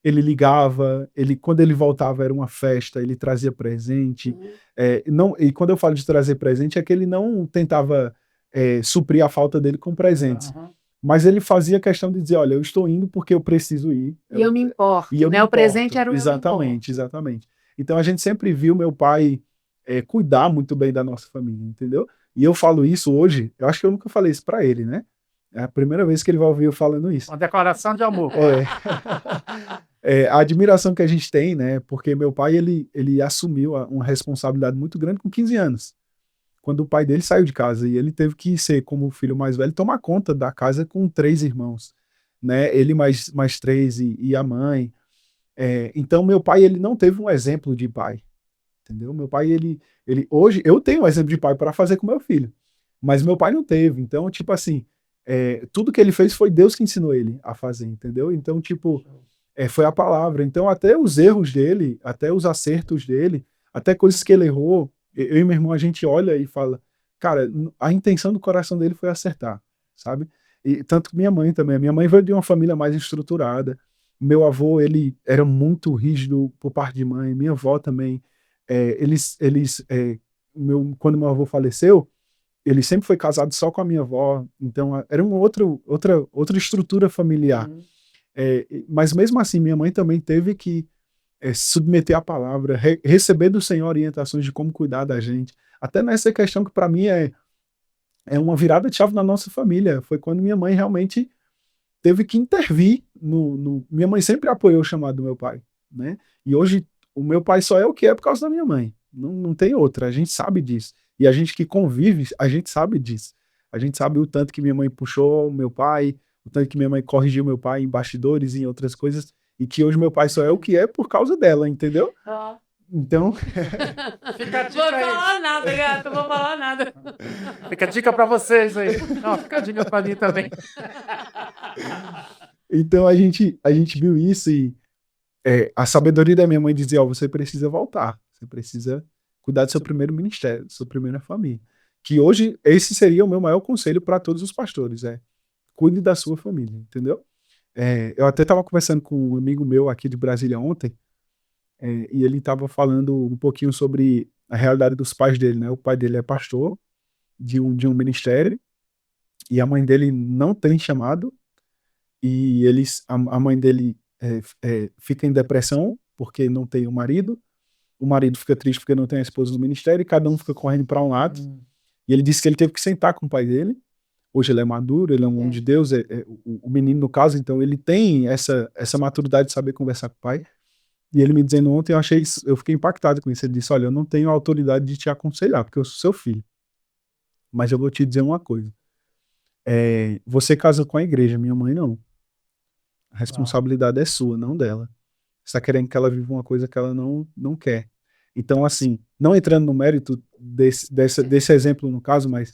ele ligava, quando ele voltava era uma festa, ele trazia presente. E quando eu falo de trazer presente, é que ele não tentava suprir a falta dele com presentes. Mas ele fazia questão de dizer, olha, eu estou indo porque eu preciso ir. E eu me importo, né? O presente era o Exatamente. Então a gente sempre viu meu pai cuidar muito bem da nossa família, entendeu? E eu falo isso hoje, eu acho que eu nunca falei isso pra ele, né? É a primeira vez que ele vai ouvir eu falando isso. Uma declaração de amor. A admiração que a gente tem, né? Porque meu pai, ele assumiu uma responsabilidade muito grande com 15 anos. Quando o pai dele saiu de casa e ele teve que ser, como o filho mais velho, tomar conta da casa com 3 irmãos, né? Ele mais 3 e a mãe. Então, meu pai, ele não teve um exemplo de pai, entendeu? Meu pai, hoje, eu tenho um exemplo de pai para fazer com meu filho, mas meu pai não teve. Então, tipo assim, tudo que ele fez foi Deus que ensinou ele a fazer, entendeu? Então, tipo, foi a palavra. Então, até os erros dele, até os acertos dele, até coisas que ele errou, eu e meu irmão, a gente olha e fala, cara, a intenção do coração dele foi acertar, sabe? E tanto que minha mãe também. Minha mãe veio de uma família mais estruturada. Meu avô, ele era muito rígido por parte de mãe. Minha avó também. Quando meu avô faleceu, ele sempre foi casado só com a minha avó. Então, era uma outra estrutura familiar. Mas mesmo assim, minha mãe também teve que submeter a palavra, receber do Senhor orientações de como cuidar da gente. Até nessa questão que para mim é uma virada de chave na nossa família. Foi quando minha mãe realmente teve que intervir Minha mãe sempre apoiou o chamado do meu pai, né? E hoje o meu pai só é o que é por causa da minha mãe. Não tem outra, a gente sabe disso. E a gente que convive, a gente sabe disso. A gente sabe o tanto que minha mãe puxou o meu pai, o tanto que minha mãe corrigiu meu pai em bastidores e em outras coisas, e que hoje meu pai só é o que é por causa dela, entendeu? Então. Fica a dica vou falar nada, gato, vou falar nada. Fica a dica para vocês aí. Não, fica a dica para mim também. Então a gente viu isso e a sabedoria da minha mãe dizia: você precisa voltar, você precisa cuidar do seu primeiro ministério, da sua primeira família. Que hoje esse seria o meu maior conselho para todos os pastores: cuide da sua família, entendeu? Eu até estava conversando com um amigo meu aqui de Brasília ontem, e ele estava falando um pouquinho sobre a realidade dos pais dele, né? O pai dele é pastor de um ministério e a mãe dele não tem chamado, e a mãe dele fica em depressão porque não tem o marido fica triste porque não tem a esposa no ministério, e cada um fica correndo para um lado. E ele disse que ele teve que sentar com o pai dele. Hoje ele é maduro, ele é um homem de Deus, o menino no caso, então ele tem essa maturidade de saber conversar com o pai. E ele me dizendo ontem, eu fiquei impactado com isso. Ele disse: olha, eu não tenho autoridade de te aconselhar, porque eu sou seu filho. Mas eu vou te dizer uma coisa. Você casa com a igreja, minha mãe não. A responsabilidade é sua, não dela. Você está querendo que ela viva uma coisa que ela não quer. Então, assim, não entrando no mérito desse exemplo no caso, mas,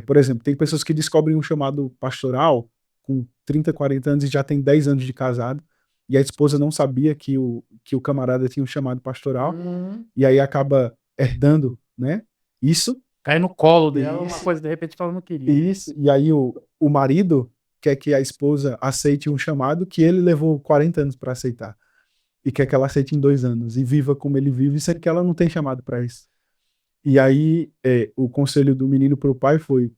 por exemplo, tem pessoas que descobrem um chamado pastoral com 30, 40 anos e já tem 10 anos de casado, e a esposa não sabia que o camarada tinha um chamado pastoral, e aí acaba herdando, né? Isso. Cai no colo dela, uma coisa de repente que ela não queria. Isso, e aí o marido quer que a esposa aceite um chamado que ele levou 40 anos para aceitar. E quer que ela aceite em 2 anos. E viva como ele vive, sendo que ela não tem chamado para isso. E aí o conselho do menino para o pai foi: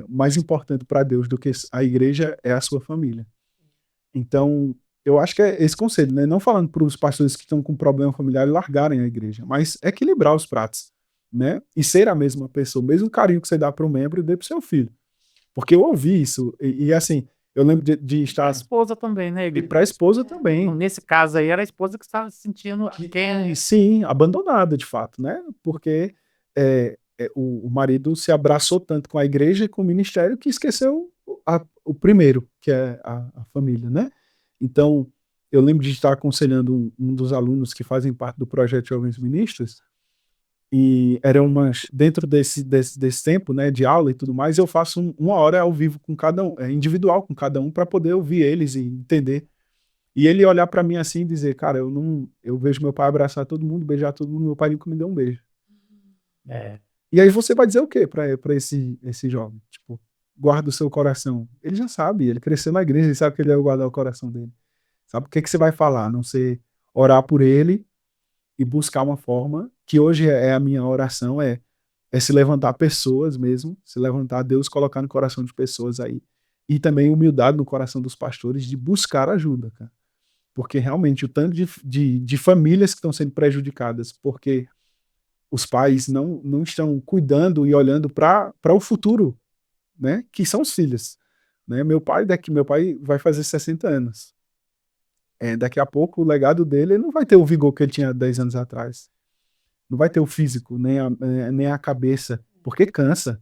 mais importante para Deus do que a igreja é a sua família. Então, eu acho que é esse conselho, né? Não falando para os pastores que estão com problema familiar largarem a igreja, mas equilibrar os pratos, né? E ser a mesma pessoa, o mesmo carinho que você dá para um membro, dê para o seu filho. Porque eu ouvi isso, e assim, eu lembro de estar... A esposa também, né? E para a esposa também. Nesse caso aí, era a esposa que estava se sentindo... Sim, abandonada, de fato, né? Porque o marido se abraçou tanto com a igreja e com o ministério que esqueceu o primeiro, que é a família, né? Então, eu lembro de estar aconselhando um dos alunos que fazem parte do projeto Jovens Ministros, e era dentro desse tempo, né, de aula e tudo mais, eu faço uma hora ao vivo com cada um, individual com cada um, para poder ouvir eles e entender. E ele olhar para mim assim e dizer: cara, eu vejo meu pai abraçar todo mundo, beijar todo mundo, meu pai nunca me deu um beijo. E aí você vai dizer o quê para esse jovem? Tipo, guarda o seu coração. Ele já sabe, ele cresceu na igreja, ele sabe que ele deve guardar o coração dele. Sabe o que você vai falar? A não ser orar por ele e buscar uma forma, que hoje é a minha oração, é se levantar pessoas mesmo, se levantar Deus, colocar no coração de pessoas aí. E também humildade no coração dos pastores de buscar ajuda, cara. Porque realmente o tanto de famílias que estão sendo prejudicadas porque os pais não estão cuidando e olhando para o futuro, né? Que são os filhos. né? Meu pai vai fazer 60 anos. Daqui a pouco o legado dele ele não vai ter o vigor que ele tinha 10 anos atrás. Não vai ter o físico, nem a cabeça, porque cansa.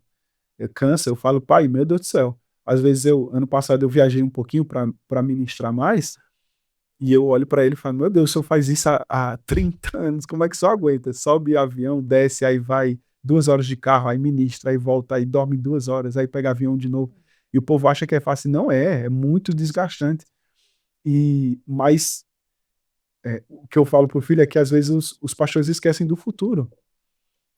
Cansa, eu falo, pai, meu Deus do céu. Às vezes ano passado eu viajei um pouquinho para ministrar mais, e eu olho para ele e falo, meu Deus, o senhor faz isso há 30 anos, como é que só aguenta? Sobe avião, desce, aí vai 2 horas de carro, aí ministra, aí volta, aí dorme 2 horas, aí pega avião de novo. E o povo acha que é fácil. Não é muito desgastante. Mas o que eu falo pro filho é que às vezes os pastores esquecem do futuro,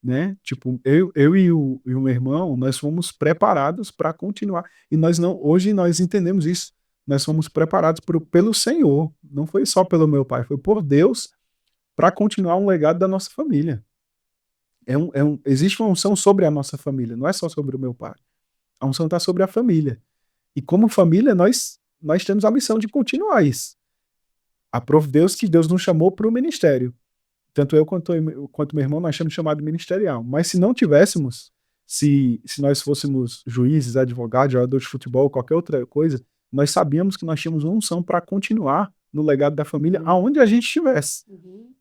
né? Tipo, eu e o meu irmão, nós fomos preparados para continuar. E hoje nós entendemos isso. Nós fomos preparados pelo Senhor. Não foi só pelo meu pai, foi por Deus para continuar um legado da nossa família. Existe uma unção sobre a nossa família, não é só sobre o meu pai. A unção está sobre a família. E como família, nós temos a missão de continuar isso. Aprove Deus que Deus nos chamou para o ministério. Tanto eu quanto meu irmão, nós chamamos chamado ministerial. Mas se não tivéssemos, se nós fôssemos juízes, advogados, jogadores de futebol, qualquer outra coisa, nós sabíamos que nós tínhamos uma unção para continuar no legado da família, aonde a gente estivesse.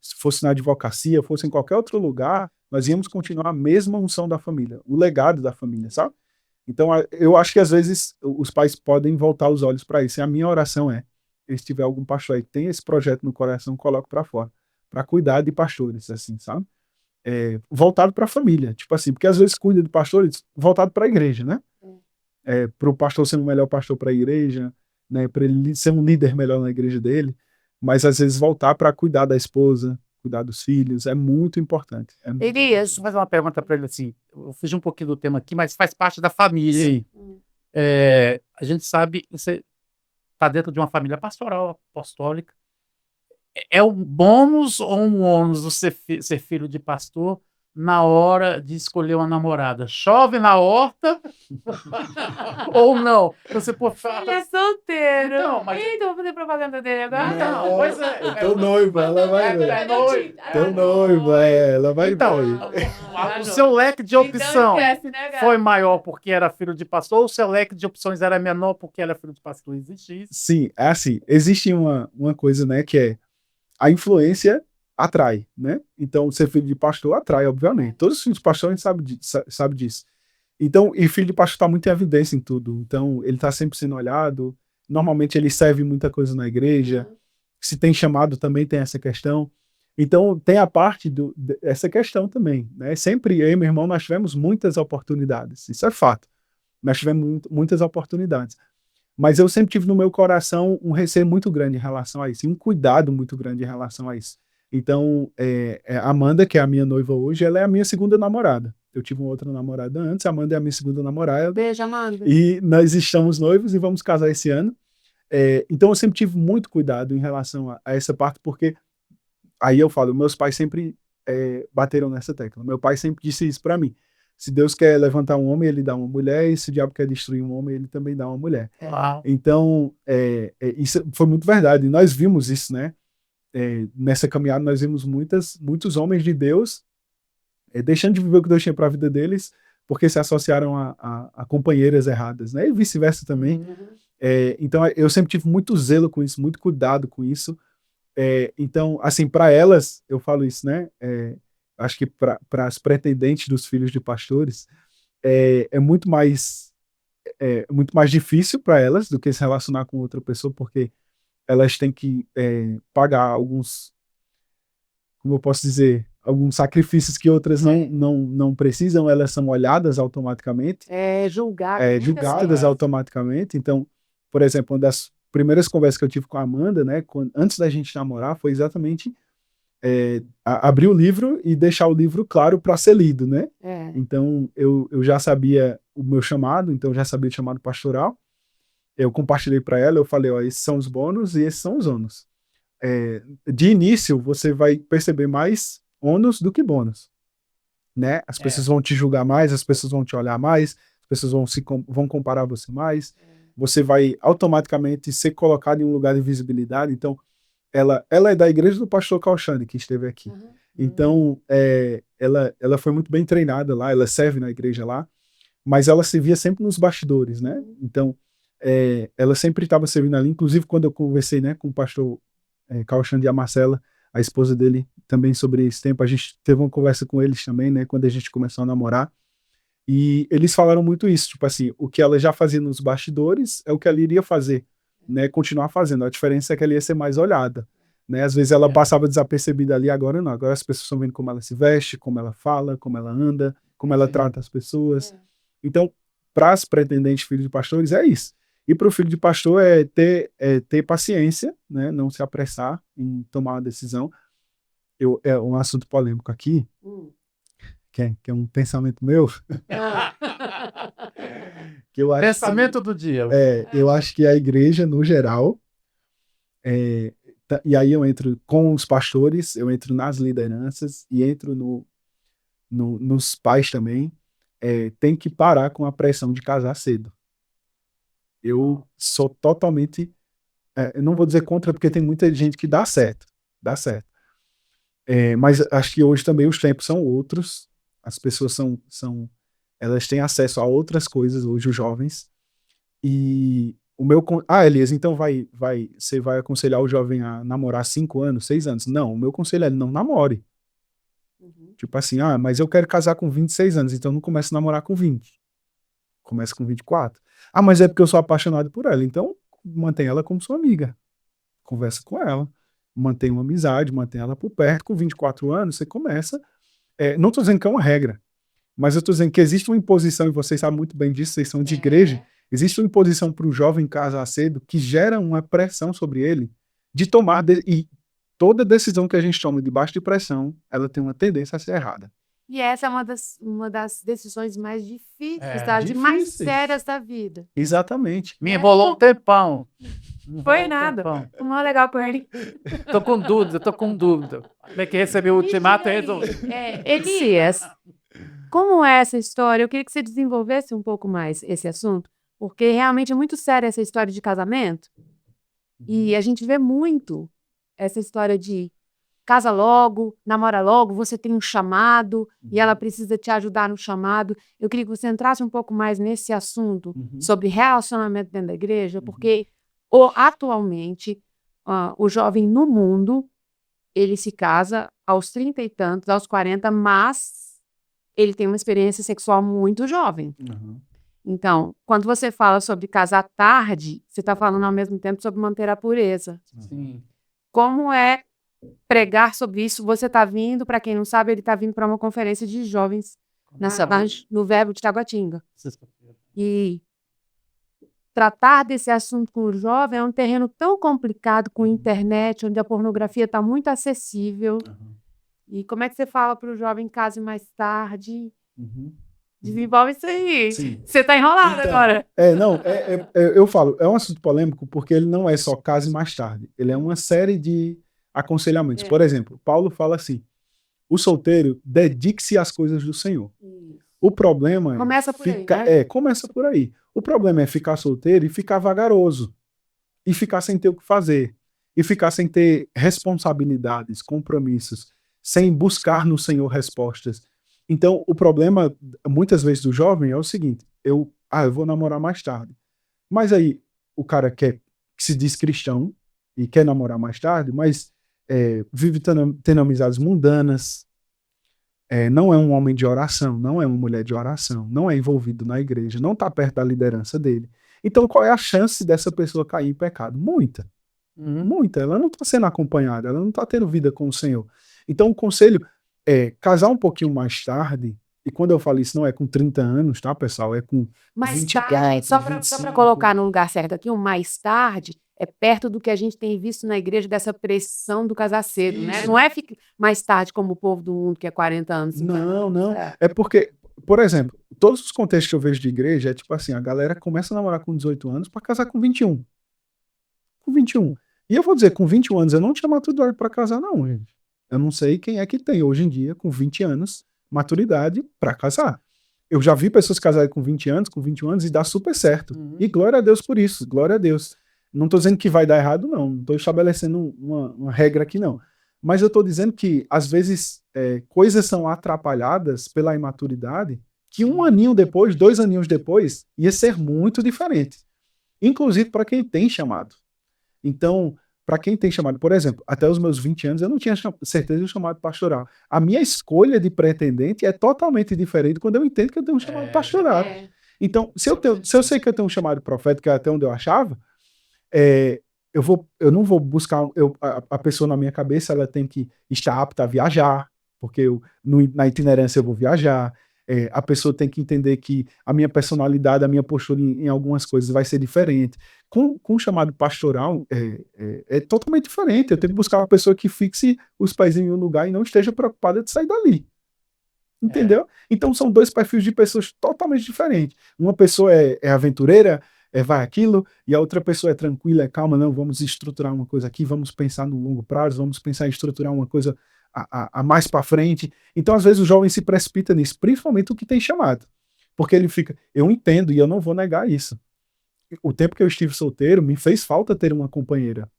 Se fosse na advocacia, fosse em qualquer outro lugar, nós íamos continuar a mesma unção da família, o legado da família, sabe? Então, eu acho que às vezes os pais podem voltar os olhos para isso. E a minha oração se tiver algum pastor aí que tem esse projeto no coração, coloque para fora, para cuidar de pastores, assim, sabe? Voltado para a família, tipo assim, porque às vezes cuida de pastores voltado para a igreja, né? Para o pastor ser um melhor pastor para a igreja, né? Para ele ser um líder melhor na igreja dele, mas às vezes voltar para cuidar da esposa, cuidar dos filhos, é muito importante. Elias, vou fazer uma pergunta para ele assim, eu fugi um pouquinho do tema aqui, mas faz parte da família aí. A gente sabe que você está dentro de uma família pastoral, apostólica. É um bônus ou um ônus você ser filho de pastor na hora de escolher uma namorada? Chove na horta ou não? Você Ele é solteiro. Então, mas... Eita, vou fazer propaganda dele agora. Não, pois é. Eu tô noiva, ela vai ver. Tô noiva, ela vai ver. Então, o seu leque de opção Então, esquece, né, foi maior porque era filho de pastor ou o seu leque de opções era menor porque era filho de pastor? Existe isso? Sim, é assim, existe uma coisa, né, que é a influência atrai, né? Então, ser filho de pastor atrai, obviamente. Todos os filhos de pastor a gente sabe disso. Então, e filho de pastor está muito em evidência em tudo. Então, ele está sempre sendo olhado. Normalmente, ele serve muita coisa na igreja. Se tem chamado, também tem essa questão. Então, tem a parte dessa questão também, né? Sempre eu e meu irmão, nós tivemos muitas oportunidades. Isso é fato. Nós tivemos muitas oportunidades. Mas eu sempre tive no meu coração um receio muito grande em relação a isso, e um cuidado muito grande em relação a isso. Então, a Amanda, que é a minha noiva hoje, ela é a minha segunda namorada. Eu tive uma outra namorada antes, a Amanda é a minha segunda namorada. Beijo, Amanda. E nós estamos noivos e vamos casar esse ano. Então, eu sempre tive muito cuidado em relação a essa parte, porque aí eu falo, meus pais sempre bateram nessa tecla. Meu pai sempre disse isso para mim. Se Deus quer levantar um homem, ele dá uma mulher, e se o diabo quer destruir um homem, ele também dá uma mulher. Então, isso foi muito verdade. E nós vimos isso, né? Nessa caminhada, nós vimos muitos homens de Deus deixando de viver o que Deus tinha para a vida deles, porque se associaram a companheiras erradas, né? E vice-versa também. Então, eu sempre tive muito zelo com isso, muito cuidado com isso. Então, assim, para elas, eu falo isso, né? Acho que para as pretendentes dos filhos de pastores, é muito mais difícil para elas do que se relacionar com outra pessoa, porque elas têm que pagar alguns, como eu posso dizer, alguns sacrifícios que outras não precisam, elas são olhadas automaticamente. Julgadas automaticamente. Então, por exemplo, uma das primeiras conversas que eu tive com a Amanda, né, antes da gente namorar, foi exatamente abrir o livro e deixar o livro claro para ser lido, né? Então, eu já sabia o meu chamado, então já sabia o chamado pastoral. Eu compartilhei para ela, eu falei, ó, esses são os bônus e esses são os ônus. De início, você vai perceber mais ônus do que bônus, né? As pessoas vão te julgar mais, as pessoas vão te olhar mais, as pessoas vão comparar você mais, você vai automaticamente ser colocado em um lugar de visibilidade. Então, ela é da igreja do pastor Calchane, que esteve aqui. Então, ela foi muito bem treinada lá, ela serve na igreja lá, mas ela se via sempre nos bastidores, né? Então, ela sempre estava servindo ali, inclusive quando eu conversei, né, com o pastor Cauxande e a Marcela, a esposa dele, também sobre esse tempo, a gente teve uma conversa com eles também, né, quando a gente começou a namorar, e eles falaram muito isso, tipo assim, o que ela já fazia nos bastidores é o que ela iria fazer, né, continuar fazendo, a diferença é que ela ia ser mais olhada, né, às vezes ela passava desapercebida ali, agora não, agora as pessoas estão vendo como ela se veste, como ela fala, como ela anda, como ela trata as pessoas, então, para as pretendentes filhos de pastores é isso. E para o filho de pastor é ter paciência, né? Não se apressar em tomar uma decisão. É um assunto polêmico aqui, que é um pensamento meu. Que eu acho pensamento do dia. Eu acho que a igreja, no geral, e aí eu entro com os pastores, eu entro nas lideranças e entro nos pais também, tem que parar com a pressão de casar cedo. Eu sou totalmente, eu não vou dizer contra, porque tem muita gente que dá certo. Mas acho que hoje também os tempos são outros, as pessoas elas têm acesso a outras coisas, hoje os jovens, e o meu... Elias, então você vai aconselhar o jovem a namorar 5 anos, 6 anos? Não, o meu conselho é não namore. Tipo assim, mas eu quero casar com 26 anos, então não começo a namorar com 20. Começa com 24. Mas é porque eu sou apaixonado por ela. Então, mantém ela como sua amiga. Conversa com ela. Mantém uma amizade, mantém ela por perto. Com 24 anos, você começa... não estou dizendo que é uma regra, mas eu estou dizendo que existe uma imposição, e vocês sabem muito bem disso, vocês são de igreja, existe uma imposição para o jovem casar cedo que gera uma pressão sobre ele de tomar... E toda decisão que a gente toma debaixo de pressão, ela tem uma tendência a ser errada. E essa é uma das decisões mais difíceis, sabe? Mais sérias da vida. Exatamente. Me enrolou um tempão. Foi nada. O mais legal com ele. Tô com dúvida. Como é que recebeu o ultimato e resolveu? Elias, como é essa história? Eu queria que você desenvolvesse um pouco mais esse assunto, porque realmente é muito séria essa história de casamento. E a gente vê muito essa história de casa logo, namora logo, você tem um chamado e ela precisa te ajudar no chamado. Eu queria que você entrasse um pouco mais nesse assunto sobre relacionamento dentro da igreja, porque atualmente o jovem no mundo, ele se casa aos 30 e tantos, aos 40, mas ele tem uma experiência sexual muito jovem. Então, quando você fala sobre casar tarde, você está falando ao mesmo tempo sobre manter a pureza. Sim. Como é pregar sobre isso? Você está vindo, para quem não sabe, ele está vindo para uma conferência de jovens no Verbo de Taguatinga. E tratar desse assunto com o jovem é um terreno tão complicado com a internet, onde a pornografia está muito acessível. E como é que você fala para o jovem case mais tarde? Desenvolve isso aí. Sim. Você está enrolado agora. Eu falo, é um assunto polêmico porque ele não é só case mais tarde. Ele é uma série de aconselhamentos. Por exemplo, Paulo fala assim, o solteiro, dedique-se às coisas do Senhor. O problema começa por aí, né? Começa por aí. O problema é ficar solteiro e ficar vagaroso. E ficar sem ter o que fazer. E ficar sem ter responsabilidades, compromissos, sem buscar no Senhor respostas. Então, o problema, muitas vezes, do jovem é o seguinte, eu vou namorar mais tarde. Mas aí, o cara que se diz cristão e quer namorar mais tarde, mas vive tendo amizades mundanas, não é um homem de oração, não é uma mulher de oração, não é envolvido na igreja, não está perto da liderança dele. Então, qual é a chance dessa pessoa cair em pecado? Muita. Muita. Ela não está sendo acompanhada, ela não está tendo vida com o Senhor. Então, o conselho é casar um pouquinho mais tarde, e quando eu falo isso, não é com 30 anos, tá, pessoal? É com mais 20 tarde, só para colocar no lugar certo aqui, o mais tarde é perto do que a gente tem visto na igreja, dessa pressão do casar cedo, né? Não é mais tarde como o povo do mundo, que é 40 anos. 50 anos. Não. É porque, por exemplo, todos os contextos que eu vejo de igreja é tipo assim, a galera começa a namorar com 18 anos para casar com 21. Com 21. E eu vou dizer, com 21 anos eu não tinha maturidade para casar não, gente. Eu não sei quem é que tem hoje em dia, com 20 anos, maturidade para casar. Eu já vi pessoas casarem com 20 anos, com 21 anos e dá super certo. E glória a Deus por isso, glória a Deus. Não estou dizendo que vai dar errado, não estou estabelecendo uma regra aqui, não. Mas eu estou dizendo que, às vezes, coisas são atrapalhadas pela imaturidade, que 1 aninho depois, 2 aninhos depois, ia ser muito diferente. inclusive para quem tem chamado. Então, para quem tem chamado, por exemplo, até os meus 20 anos eu não tinha certeza do chamado pastoral. A minha escolha de pretendente é totalmente diferente quando eu entendo que eu tenho um chamado pastoral. Então, se eu sei que eu tenho um chamado profético, que é até onde eu achava, eu não vou buscar, a pessoa na minha cabeça, ela tem que estar apta a viajar, porque na itinerância eu vou viajar. A pessoa tem que entender que a minha personalidade, a minha postura em algumas coisas vai ser diferente. Com o chamado pastoral, é totalmente diferente. Eu tenho que buscar uma pessoa que fixe os pés em um lugar e não esteja preocupada de sair dali. Entendeu? Então são dois perfis de pessoas totalmente diferentes. Uma pessoa é aventureira, vai aquilo, e a outra pessoa é tranquila, calma, não, vamos estruturar uma coisa aqui, vamos pensar no longo prazo, vamos pensar em estruturar uma coisa a mais para frente. Então, às vezes, o jovem se precipita nisso, principalmente o que tem chamado. Porque ele fica, eu entendo, e eu não vou negar isso. O tempo que eu estive solteiro, me fez falta ter uma companheira.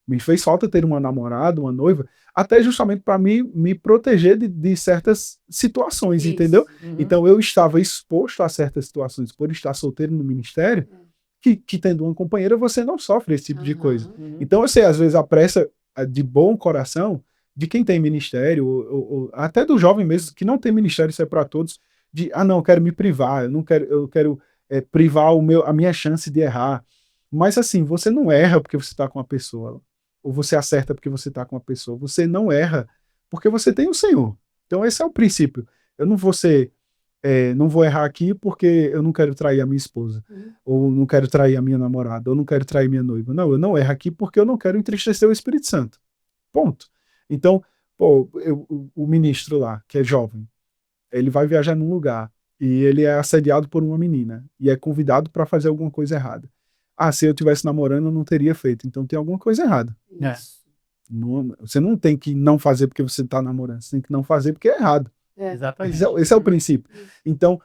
Me fez falta ter uma namorada, uma noiva, até justamente para me proteger de certas situações, entendeu? Então, eu estava exposto a certas situações por estar solteiro no ministério, que tendo uma companheira, você não sofre esse tipo de coisa. Então, eu sei, às vezes, a pressa de bom coração de quem tem ministério, ou até do jovem mesmo, que não tem ministério, isso é para todos, não, eu quero me privar, eu quero privar a minha chance de errar. Mas assim, você não erra porque você está com uma pessoa, ou você acerta porque você está com uma pessoa, você não erra porque você tem o Senhor. Então esse é o princípio. Eu não vou não vou errar aqui porque eu não quero trair a minha esposa, ou não quero trair a minha namorada, ou não quero trair minha noiva. Não, eu não erro aqui porque eu não quero entristecer o Espírito Santo. Ponto. Então, o ministro lá, que é jovem, ele vai viajar num lugar e ele é assediado por uma menina e é convidado para fazer alguma coisa errada. Se eu tivesse namorando, eu não teria feito. Então tem alguma coisa errada. Você não tem que não fazer porque você está namorando, você tem que não fazer porque é errado. Exatamente. Esse é o princípio. Então,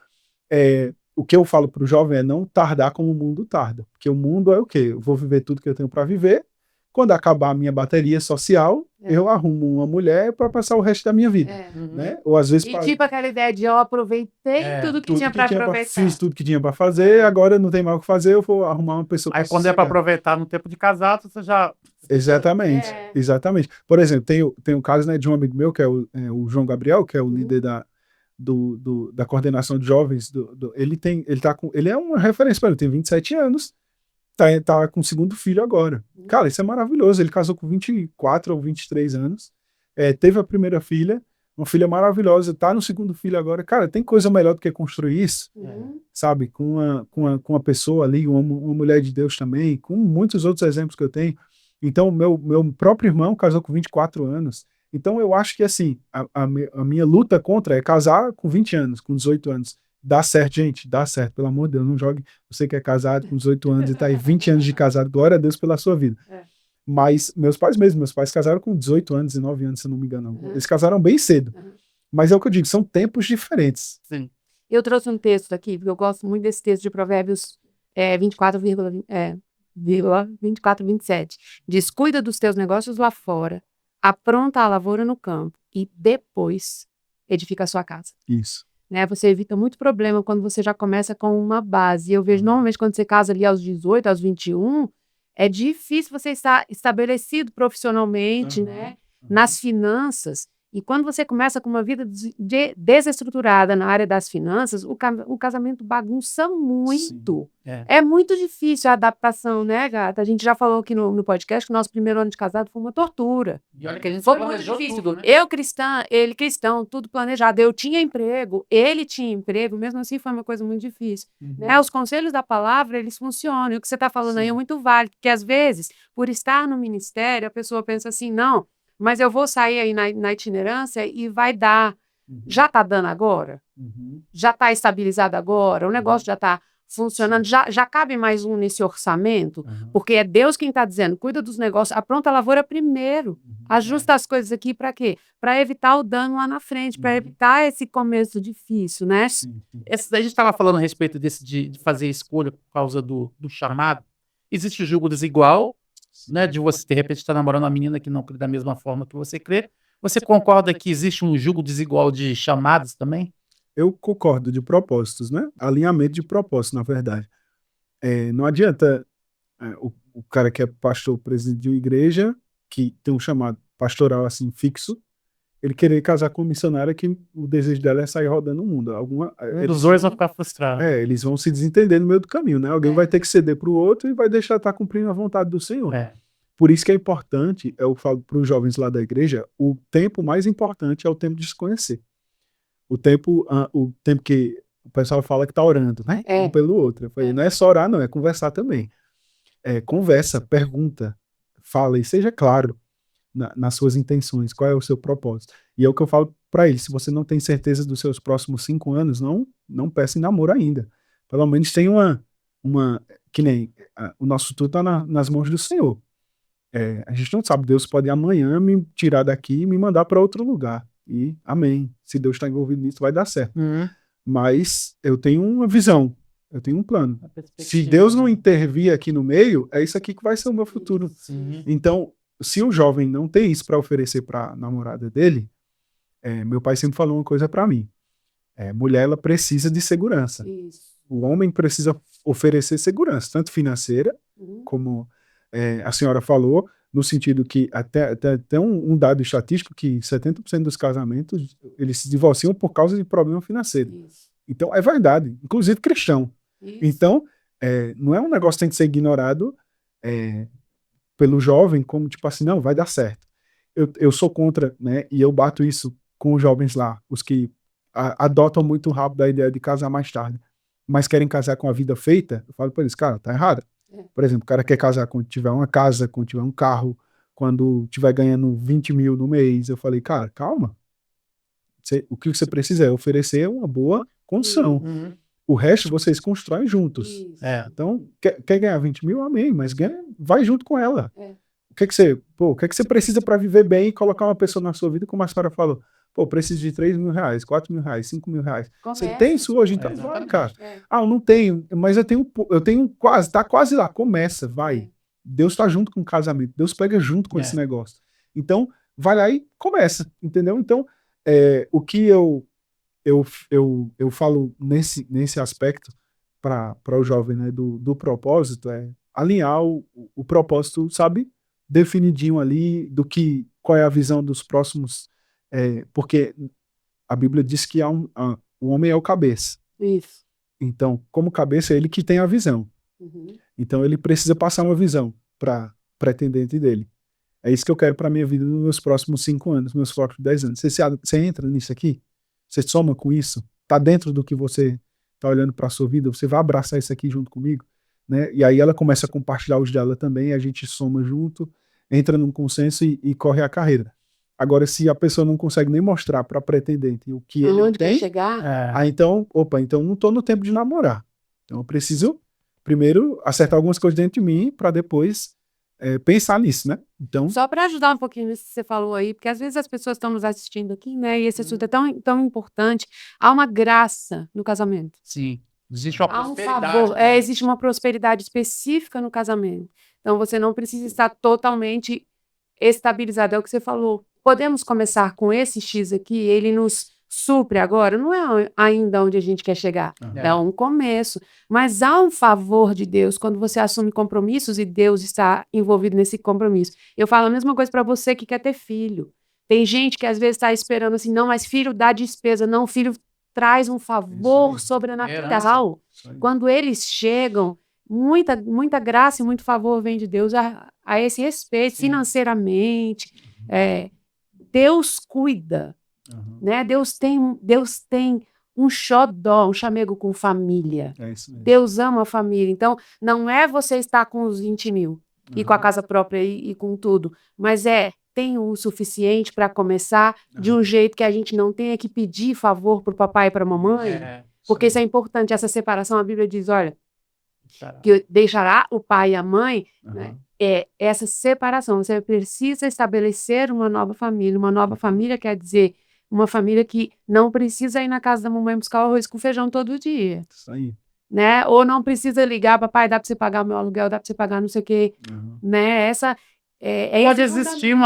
o que eu falo para o jovem é não tardar como o mundo tarda. Porque o mundo é o quê? Eu vou viver tudo que eu tenho para viver. Quando acabar a minha bateria social, eu arrumo uma mulher para passar o resto da minha vida. Né? Ou às vezes tipo aquela ideia de eu aproveitei tudo que tinha para aproveitar. Fiz tudo que tinha para fazer, agora não tem mais o que fazer, eu vou arrumar uma pessoa. Aí quando é para aproveitar no tempo de casado, você já... Exatamente, exatamente. Por exemplo, tem o caso, né, de um amigo meu, que é o João Gabriel, que é o líder da coordenação de jovens. Ele é uma referência para ele, tem 27 anos. Tá com o segundo filho agora. Cara, isso é maravilhoso. Ele casou com 24 ou 23 anos. Teve a primeira filha, uma filha maravilhosa. Tá no segundo filho agora. Cara, tem coisa melhor do que construir isso? Sabe? Com uma pessoa ali, uma mulher de Deus também, com muitos outros exemplos que eu tenho. Então, meu próprio irmão casou com 24 anos. Então, eu acho que, assim, a minha luta contra é casar com 20 anos, com 18 anos. Dá certo, gente, dá certo, pelo amor de Deus, não jogue você que é casado com 18 anos e tá aí 20 anos de casado, glória a Deus pela sua vida. Mas meus pais casaram com 18 anos e 9 anos, se eu não me engano. Eles casaram bem cedo. Mas é o que eu digo, são tempos diferentes. Sim. Eu trouxe um texto aqui, porque eu gosto muito desse texto de Provérbios 24, 27. Diz, cuida dos teus negócios lá fora, apronta a lavoura no campo e depois edifica a sua casa. Isso. Né, você evita muito problema quando você já começa com uma base. Eu vejo normalmente quando você casa ali aos 18, aos 21, é difícil você estar estabelecido profissionalmente, né, nas finanças. E quando você começa com uma vida desestruturada na área das finanças, o casamento bagunça muito. É muito difícil a adaptação, né, gata? A gente já falou aqui no podcast que o nosso primeiro ano de casado foi uma tortura. E olha que a gente foi muito difícil. Tudo, né? Eu cristã, ele cristão, tudo planejado. Eu tinha emprego, ele tinha emprego, mesmo assim foi uma coisa muito difícil. Né? Os conselhos da palavra, eles funcionam. E o que você está falando aí é muito válido, porque às vezes, por estar no ministério, a pessoa pensa assim, não, mas eu vou sair aí na itinerância e vai dar. Já está dando agora? Já está estabilizado agora? O negócio já está funcionando? Já cabe mais um nesse orçamento? Porque é Deus quem está dizendo, cuida dos negócios, apronta a lavoura primeiro. Ajusta as coisas aqui para quê? Para evitar o dano lá na frente, para evitar esse começo difícil, né? A gente estava falando a respeito de fazer escolha por causa do chamado. Existe o julgo desigual, né, de você, de repente, estar namorando uma menina que não crê da mesma forma que você crê. Você concorda que existe um julgo desigual de chamados também? Eu concordo, de propósitos, né? Alinhamento de propósitos, na verdade. Não adianta o cara que é pastor, presidente de uma igreja, que tem um chamado pastoral assim fixo, ele querer casar com uma missionária que o desejo dela é sair rodando o mundo. Os dois vão ficar frustrados. Eles vão se desentender no meio do caminho, né? Alguém vai ter que ceder para o outro e vai deixar de estar cumprindo a vontade do Senhor. Por isso que é importante, eu falo para os jovens lá da igreja, o tempo mais importante é o tempo de se conhecer. O tempo que o pessoal fala que tá orando, né? Um pelo outro. Eu falei, não é só orar, não, é conversar também. Conversa, pergunta, fala e seja claro nas suas intenções, qual é o seu propósito. E é o que eu falo para eles, se você não tem certeza dos seus próximos 5 anos, não peça em namoro ainda. Pelo menos tem que nem o nosso futuro tá nas mãos do Senhor. A gente não sabe, Deus pode amanhã me tirar daqui e me mandar para outro lugar. E amém. Se Deus está envolvido nisso, vai dar certo. Mas eu tenho uma visão, eu tenho um plano. Se Deus não intervir aqui no meio, é isso aqui que vai ser o meu futuro. Então, se o jovem não tem isso para oferecer para a namorada dele, meu pai sempre falou uma coisa para mim. Mulher, ela precisa de segurança. Isso. O homem precisa oferecer segurança, tanto financeira, como a senhora falou, no sentido que até um dado estatístico que 70% dos casamentos eles se divorciam por causa de problema financeiro. Isso. Então, é verdade, inclusive cristão. Isso. Então, não é um negócio que tem que ser ignorado pelo jovem como tipo assim, não, vai dar certo. Eu sou contra, né, e eu bato isso com os jovens lá, os que adotam muito rápido a ideia de casar mais tarde, mas querem casar com a vida feita. Eu falo para eles, cara, tá errado. Por exemplo, o cara quer casar quando tiver uma casa, quando tiver um carro, quando tiver ganhando 20 mil no mês. Eu falei, cara, calma. O que você precisa é oferecer uma boa condição. O resto vocês constroem juntos. Então, quer ganhar 20 mil? Amém, mas vai junto com ela. O que você precisa para viver bem e colocar uma pessoa na sua vida, como a senhora falou? Preciso de 3 mil reais, 4 mil reais, 5 mil reais. Você tem isso hoje? Então vai, cara. Eu não tenho, mas eu tenho quase, tá quase lá. Começa, vai. Deus tá junto com o casamento. Deus pega junto com esse negócio. Então, vai lá e começa, entendeu? Então, o que eu falo nesse aspecto para o jovem, né, do propósito, é alinhar o propósito, sabe? Definidinho ali, qual é a visão dos próximos. Porque a Bíblia diz que o homem é o cabeça. Isso. Então, como cabeça, é ele que tem a visão. Então, ele precisa passar uma visão para pretendente dele. É isso que eu quero para minha vida nos meus próximos 5 anos, meus próximos 10 anos. Você entra nisso aqui? Você soma com isso? Tá dentro do que você tá olhando para a sua vida? Você vai abraçar isso aqui junto comigo? Né? E aí ela começa a compartilhar os dela também, a gente soma junto, entra num consenso e corre a carreira. Agora, se a pessoa não consegue nem mostrar para pretendente o que ele tem, quer chegar? Então não tô no tempo de namorar. Então eu preciso primeiro acertar algumas coisas dentro de mim para depois pensar nisso, né? Então, só para ajudar um pouquinho nisso que você falou aí, porque às vezes as pessoas estão nos assistindo aqui, né? E esse assunto é tão importante. Há uma graça no casamento. Sim. Existe uma prosperidade. Favor. Existe uma prosperidade específica no casamento. Então você não precisa estar totalmente estabilizado. É o que você falou. Podemos começar com esse X aqui, ele nos supre agora, não é ainda onde a gente quer chegar, é um começo, mas há um favor de Deus quando você assume compromissos e Deus está envolvido nesse compromisso. Eu falo a mesma coisa para você que quer ter filho. Tem gente que às vezes está esperando assim, não, mas filho dá despesa, não, filho traz um favor sobrenatural. Quando eles chegam, muita graça e muito favor vem de Deus a esse respeito, financeiramente, Deus cuida, né? Deus tem um xodó, um chamego com família. É isso mesmo. Deus ama a família. Então, não é você estar com os 20 mil e com a casa própria e com tudo, mas tem o suficiente para começar de um jeito que a gente não tenha que pedir favor para o papai e para a mamãe, porque isso é importante. Essa separação, a Bíblia diz, olha, que deixará o pai e a mãe, né? Essa separação. Você precisa estabelecer uma nova família. Uma nova família quer dizer uma família que não precisa ir na casa da mamãe buscar o arroz com feijão todo dia. Isso aí. Né? Ou não precisa ligar, papai, dá para você pagar o meu aluguel, dá para você pagar não sei o quê. Né? Pode existir,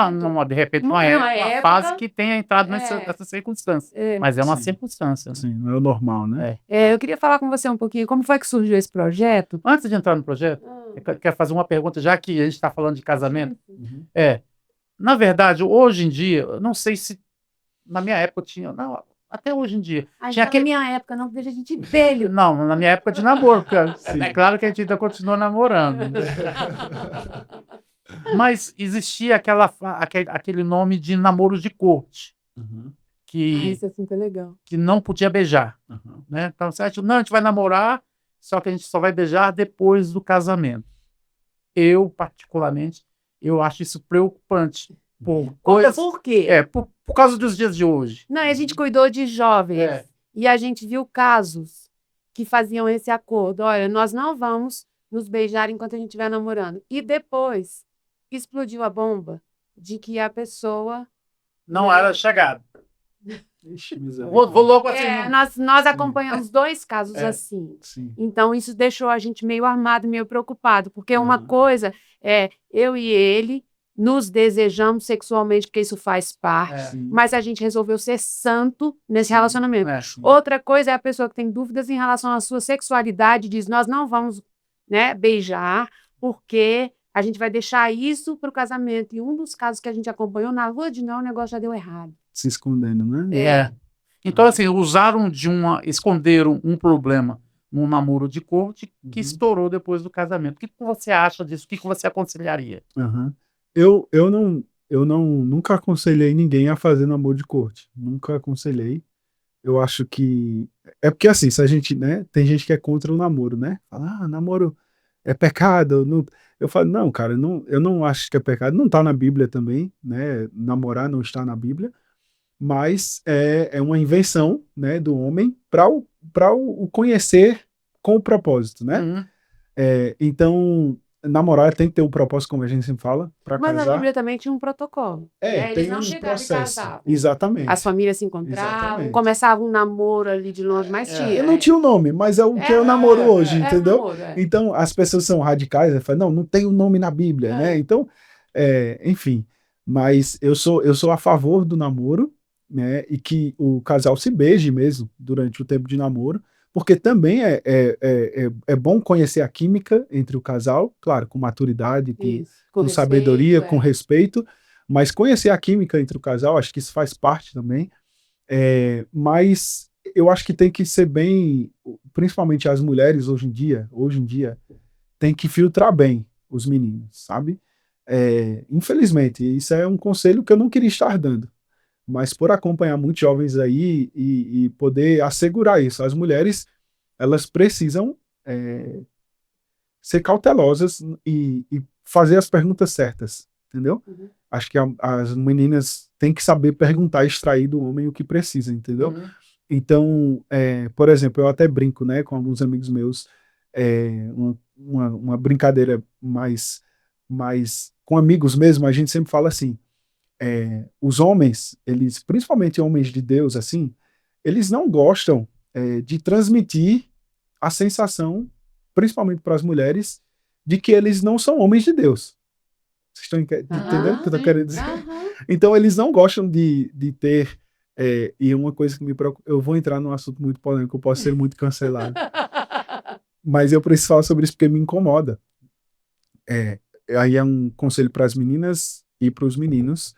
de repente, uma época, fase que tenha entrado nessa circunstância. Mas é uma circunstância. Sim, não é o normal, né? Eu queria falar com você um pouquinho, como foi que surgiu esse projeto? Antes de entrar no projeto, eu quero fazer uma pergunta, já que a gente está falando de casamento. Uhum. Na verdade, hoje em dia, eu não sei se na minha época tinha... Não, até hoje em dia. Tinha que minha época, não vejo a gente velho. Não, na minha época de namoro. É claro que a gente ainda continua namorando. Mas existia aquele nome de namoro de corte. Uhum. Isso assim que é legal. Que não podia beijar. Uhum. Né? Então, a gente vai namorar, só que a gente só vai beijar depois do casamento. Eu, particularmente, eu acho isso preocupante. Por quê? Por causa dos dias de hoje. Não, a gente cuidou de jovens e a gente viu casos que faziam esse acordo. Olha, nós não vamos nos beijar enquanto a gente estiver namorando. E depois explodiu a bomba de que a pessoa... Não era chegada. Ixi, vou logo assim. Nós acompanhamos 2 casos assim. Sim. Então, isso deixou a gente meio armado, meio preocupado. Porque uma coisa é eu e ele nos desejamos sexualmente, porque isso faz parte, mas a gente resolveu ser santo nesse relacionamento. Outra coisa é a pessoa que tem dúvidas em relação à sua sexualidade, diz, nós não vamos beijar, porque a gente vai deixar isso para o casamento. E um dos casos que a gente acompanhou na lua de mel, o negócio já deu errado. Se escondendo, né? Então, assim, esconderam um problema num namoro de corte que estourou depois do casamento. O que você acha disso? O que você aconselharia? Eu nunca aconselhei ninguém a fazer namoro de corte. Nunca aconselhei. Eu acho que... É porque, assim, se a gente, né? Tem gente que é contra o namoro, né? Fala, namoro é pecado. Não... Eu falo, não, cara, eu não acho que é pecado. Não está na Bíblia também, né? Namorar não está na Bíblia. Mas é uma invenção, né, do homem para o conhecer com o propósito, né? Então, namorar tem que ter um propósito, como a gente sempre fala, para casar. Mas a Bíblia também tinha um protocolo. Eles não chegavam e casavam. Exatamente. As famílias se encontravam, começavam um namoro ali de longe, mas tinha. Não tinha o nome, mas é o que é o namoro hoje, entendeu? Então, as pessoas são radicais, falam, não tem o nome na Bíblia, né? Então, enfim, mas eu sou a favor do namoro, né, e que o casal se beije mesmo durante o tempo de namoro, porque também é bom conhecer a química entre o casal, claro, com maturidade, com sabedoria, com respeito, mas conhecer a química entre o casal, acho que isso faz parte também, mas eu acho que tem que ser bem, principalmente as mulheres hoje em dia, tem que filtrar bem os meninos, sabe? Infelizmente, isso é um conselho que eu não queria estar dando, mas por acompanhar muitos jovens aí e poder assegurar isso. As mulheres, elas precisam ser cautelosas e fazer as perguntas certas, entendeu? Acho que as meninas têm que saber perguntar e extrair do homem o que precisa, entendeu? Então, por exemplo, eu até brinco, né, com alguns amigos meus, uma brincadeira mais com amigos mesmo, a gente sempre fala assim, os homens, eles, principalmente homens de Deus, assim, eles não gostam de transmitir a sensação, principalmente para as mulheres, de que eles não são homens de Deus. Vocês estão entendendo o que eu estou querendo dizer? Então, eles não gostam de ter... e uma coisa que me preocupa... Eu vou entrar num assunto muito polêmico, eu posso ser muito cancelado. Mas eu preciso falar sobre isso porque me incomoda. Aí é um conselho para as meninas e para os meninos.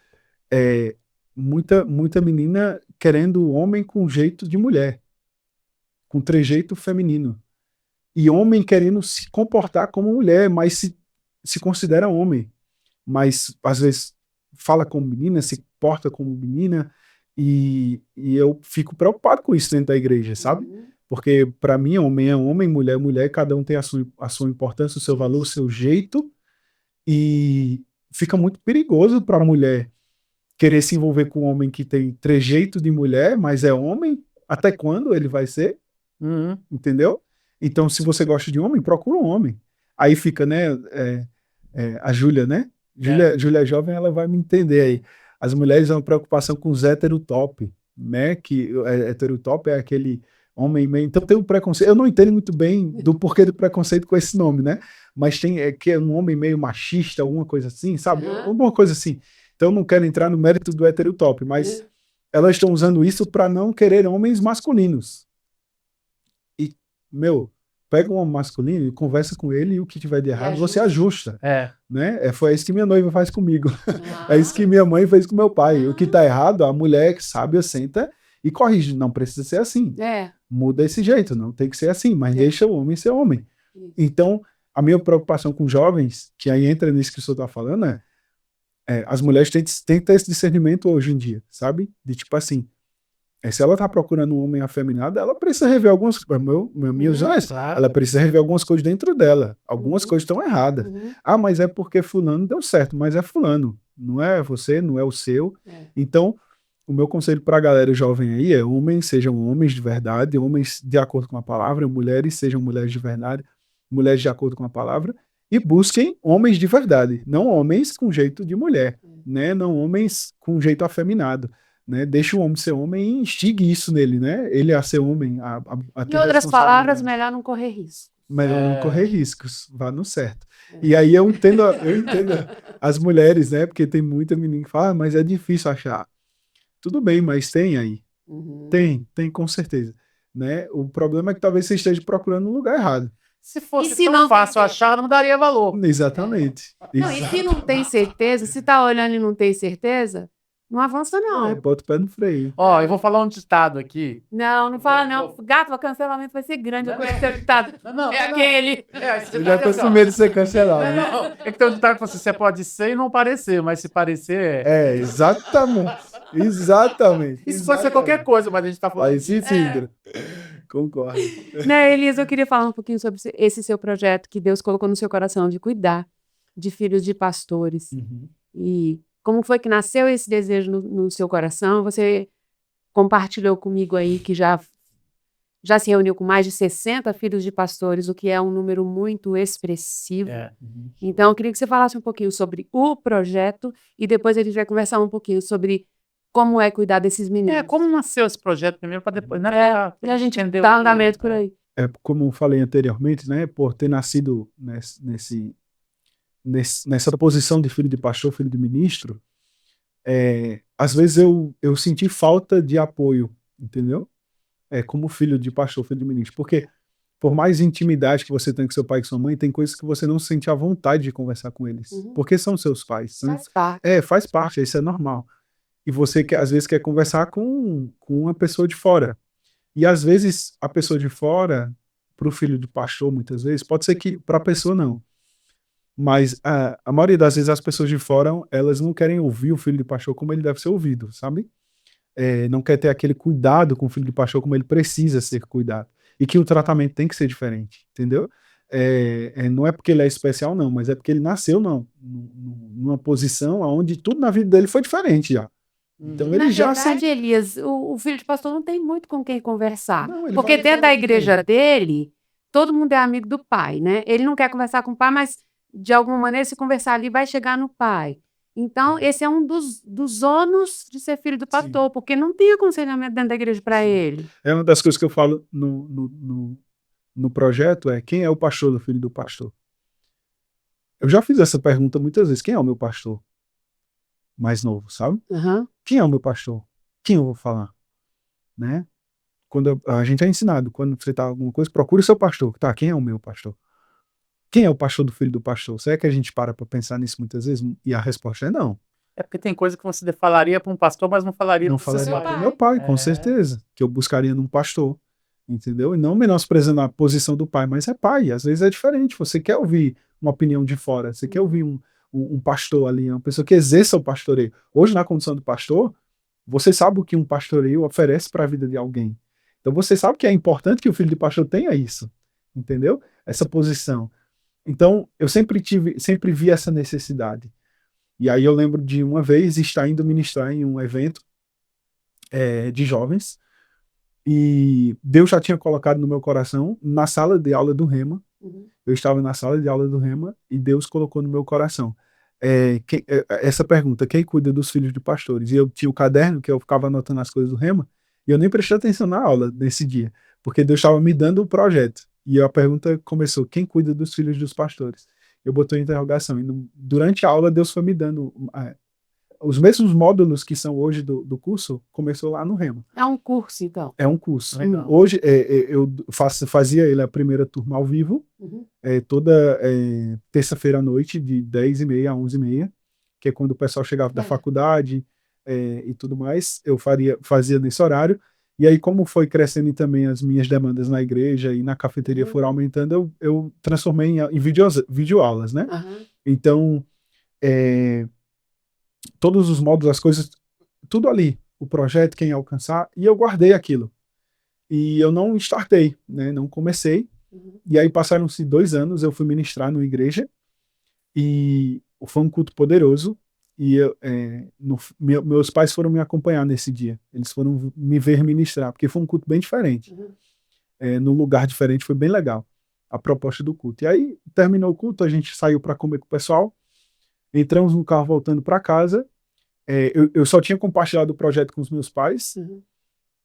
Muita menina querendo o homem com jeito de mulher, com trejeito feminino, e homem querendo se comportar como mulher, mas se considera homem, mas às vezes fala como menina, se porta como menina, e eu fico preocupado com isso dentro da igreja, sabe? Porque para mim homem é homem, mulher é mulher, cada um tem a sua importância, o seu valor, o seu jeito, e fica muito perigoso para a mulher querer se envolver com um homem que tem trejeito de mulher, mas é homem. Até quando ele vai ser? Entendeu? Então, se você gosta de homem, procura um homem. Aí fica, né, a Júlia, né? Júlia jovem, ela vai me entender aí. As mulheres têm uma preocupação com os heterotop, né? Que heterotop é aquele Homem meio... Então tem um preconceito. Eu não entendo muito bem do porquê do preconceito com esse nome, né? Mas tem que é um homem meio machista, alguma coisa assim, sabe? Alguma coisa assim. Então eu não quero entrar no mérito do heterotop, mas elas estão usando isso para não querer homens masculinos. E, pega um homem masculino e conversa com ele e o que tiver de errado, você ajusta. Né? Foi isso que minha noiva faz comigo. É isso que minha mãe fez com meu pai. O que tá errado, a mulher sábia senta e corrige. Não precisa ser assim. Muda esse jeito, não tem que ser assim, mas deixa o homem ser homem. Então, a minha preocupação com jovens, que aí entra nisso que o senhor tá falando, as mulheres têm que ter esse discernimento hoje em dia, sabe? De tipo assim, se ela tá procurando um homem afeminado, ela precisa rever algumas coisas. Ela precisa rever algumas coisas dentro dela. Algumas coisas estão erradas. Ah, mas é porque fulano deu certo, mas é fulano. Não é você, não é o seu. Então, o meu conselho para a galera jovem aí é: homens sejam homens de verdade, homens de acordo com a palavra, mulheres sejam mulheres de verdade, mulheres de acordo com a palavra, e busquem homens de verdade, não homens com jeito de mulher, né? Não homens com jeito afeminado. Né? Deixa o homem ser homem e instigue isso nele, né? Ele a ser homem. Em outras palavras, melhor não correr risco. Melhor não correr riscos, vá no certo. E aí eu entendo as mulheres, né? Porque tem muita menina que fala, mas é difícil achar. Tudo bem, mas tem aí. Tem com certeza. Né? O problema é que talvez você esteja procurando no lugar errado. Se fosse tão fácil achar, não daria valor. Exatamente. Não, e se não tem certeza, se tá olhando e não tem certeza, não avança, não. Bota o pé no freio. Eu vou falar um ditado aqui. Não fala, não. Gato, o cancelamento vai ser grande. Eu conheço o ditado. Aquele. Eu já tô com medo de ser cancelado. É que tem um ditado que você pode ser e não parecer, mas se parecer exatamente. Exatamente. Isso pode ser qualquer coisa, mas a gente tá falando. Aí sim, concordo. Né, Elias, eu queria falar um pouquinho sobre esse seu projeto que Deus colocou no seu coração de cuidar de filhos de pastores. E como foi que nasceu esse desejo no seu coração? Você compartilhou comigo aí que já se reuniu com mais de 60 filhos de pastores, o que é um número muito expressivo. Então, eu queria que você falasse um pouquinho sobre o projeto e depois a gente vai conversar um pouquinho sobre como é cuidar desses meninos. Como nasceu esse projeto primeiro para depois, né? E a gente dá andamento por aí. Como eu falei anteriormente, né? Por ter nascido nessa posição de filho de pastor, filho de ministro, às vezes eu senti falta de apoio, entendeu? Como filho de pastor, filho de ministro. Porque por mais intimidade que você tem com seu pai e com sua mãe, tem coisas que você não sente a vontade de conversar com eles. Porque são seus pais. Faz parte. Faz parte, isso é normal. E você, às vezes, quer conversar com uma pessoa de fora. E, às vezes, a pessoa de fora, para o filho do pastor, muitas vezes, pode ser que para a pessoa não. Mas a maioria das vezes as pessoas de fora, elas não querem ouvir o filho de pastor como ele deve ser ouvido, sabe? Não quer ter aquele cuidado com o filho de pastor como ele precisa ser cuidado. E que o tratamento tem que ser diferente, entendeu? Não é porque ele é especial, não, mas é porque ele nasceu numa posição onde tudo na vida dele foi diferente já. Então ele já verdade, Elias, o filho de pastor não tem muito com quem conversar. Porque dentro da igreja dele, todo mundo é amigo do pai, né? Ele não quer conversar com o pai, mas de alguma maneira, se conversar ali, vai chegar no pai. Então, esse é um dos ônus de ser filho do pastor, porque não tem aconselhamento dentro da igreja para ele. É uma das coisas que eu falo no projeto, quem é o pastor do filho do pastor? Eu já fiz essa pergunta muitas vezes. Quem é o meu pastor? Mais novo, sabe? Quem é o meu pastor? Quem eu vou falar? Né? Quando a gente é ensinado, quando você tá alguma coisa, procure o seu pastor. Tá, quem é o meu pastor? Quem é o pastor do filho do pastor? Será que a gente para pensar nisso muitas vezes? E a resposta é não. É porque tem coisa que você falaria para um pastor, mas não falaria para o meu pai, com certeza. Que eu buscaria num pastor. Entendeu? E não menosprezando a posição do pai, mas é pai. Às vezes é diferente. Você quer ouvir uma opinião de fora. Você quer ouvir um pastor ali, uma pessoa que exerça o pastoreio. Hoje, na condição do pastor, você sabe o que um pastoreio oferece para a vida de alguém. Então você sabe que é importante que o filho de pastor tenha isso. Entendeu? Essa posição. Então, eu sempre vi essa necessidade. E aí eu lembro de uma vez estar indo ministrar em um evento de jovens, e Deus já tinha colocado no meu coração, na sala de aula do Rema, eu estava na sala de aula do Rema, e Deus colocou no meu coração essa pergunta: quem cuida dos filhos de pastores? E eu tinha o caderno que eu ficava anotando as coisas do Rema, E eu nem prestei atenção na aula nesse dia, porque Deus estava me dando o projeto. E a pergunta começou: quem cuida dos filhos dos pastores? Eu botei interrogação. E durante a aula, Deus foi me dando os mesmos módulos que são hoje do curso, começou lá no Rema. É um curso, então. É um curso. Legal. Hoje eu fazia ele a primeira turma ao vivo, toda terça-feira à noite, de 10h30 a 11h30, que é quando o pessoal chegava da faculdade e tudo mais. Eu fazia nesse horário. E aí, como foi crescendo também as minhas demandas na igreja e na cafeteria foram aumentando, eu transformei em videoaulas, né? Então, todos os módulos, as coisas, tudo ali, o projeto, quem alcançar, e eu guardei aquilo. E eu não startei, né? Não comecei. E aí passaram-se 2 anos, eu fui ministrar numa igreja, e foi um culto poderoso, e meus pais foram me acompanhar nesse dia. Eles foram me ver ministrar, porque foi um culto bem diferente. Num lugar diferente, foi bem legal a proposta do culto. E aí, terminou o culto, a gente saiu para comer com o pessoal, entramos no carro voltando para casa. Eu só tinha compartilhado o projeto com os meus pais,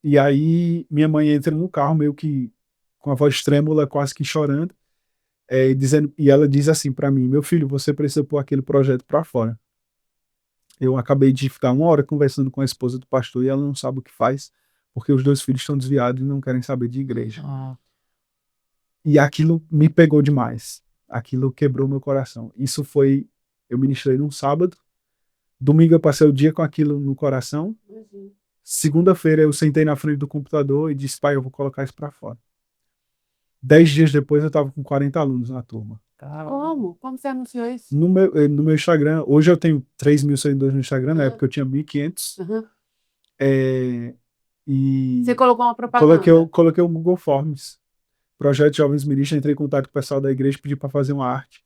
e aí minha mãe entra no carro meio que com a voz trêmula, quase que chorando, e ela diz assim para mim: meu filho, você precisa pôr aquele projeto para fora. Eu acabei de ficar 1 hora conversando com a esposa do pastor e ela não sabe o que faz, porque os 2 filhos estão desviados e não querem saber de igreja. E aquilo me pegou demais. Aquilo quebrou meu coração. Isso foi, eu ministrei num sábado, domingo eu passei o dia com aquilo no coração. Segunda-feira eu sentei na frente do computador e disse: pai, eu vou colocar isso para fora. 10 dias depois eu estava com 40 alunos na turma. Como? Como você anunciou isso? No meu Instagram, hoje eu tenho 3.000 seguidores no Instagram, na época eu tinha 1.500. E você colocou uma propaganda? Coloquei o Google Forms. Projeto Jovens Ministros, entrei em contato com o pessoal da igreja, pedi para fazer uma arte.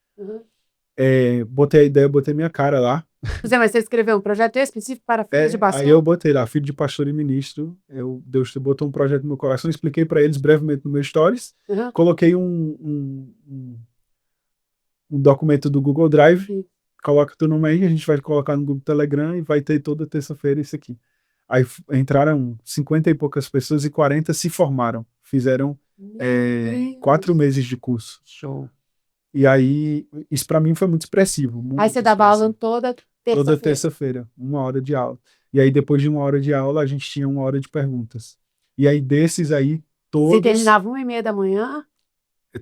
Botei a ideia, botei minha cara lá. Mas você escreveu um projeto específico para filhos de pastor? Aí eu botei lá, filho de pastor e ministro. Deus botou um projeto no meu coração, expliquei para eles brevemente no meu Stories. Coloquei um documento do Google Drive. Coloca teu nome aí, a gente vai colocar no Google Telegram e vai ter toda terça-feira isso aqui. Aí entraram 50 e poucas pessoas e 40 se formaram. Fizeram 4 meses de curso. Show. E aí, isso para mim foi muito expressivo. Aí você dava aula toda terça-feira? Toda terça-feira, 1 hora de aula. E aí, depois de 1 hora de aula, a gente tinha 1 hora de perguntas. E aí, desses aí, todos... Você terminava 1h30 da manhã?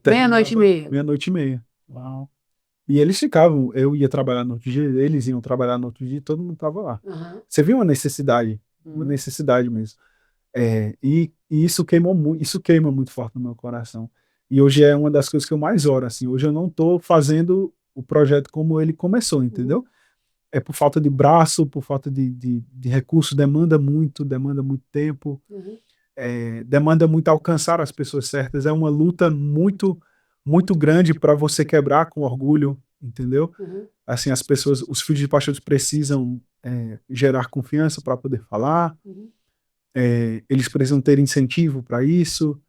Meia-noite e meia? Meia-noite e meia. Uau. E eles ficavam, eu ia trabalhar no outro dia, eles iam trabalhar no outro dia, todo mundo estava lá. Você viu uma necessidade mesmo. E isso queimou muito, isso queima muito forte no meu coração. E hoje é uma das coisas que eu mais oro, assim. Hoje eu não estou fazendo o projeto como ele começou, entendeu? É por falta de braço, por falta de recurso, demanda muito tempo, demanda muito alcançar as pessoas certas. É uma luta muito, muito grande para você quebrar com orgulho, entendeu? Assim, as pessoas, os filhos de pastores precisam gerar confiança para poder falar. Eles precisam ter incentivo para isso.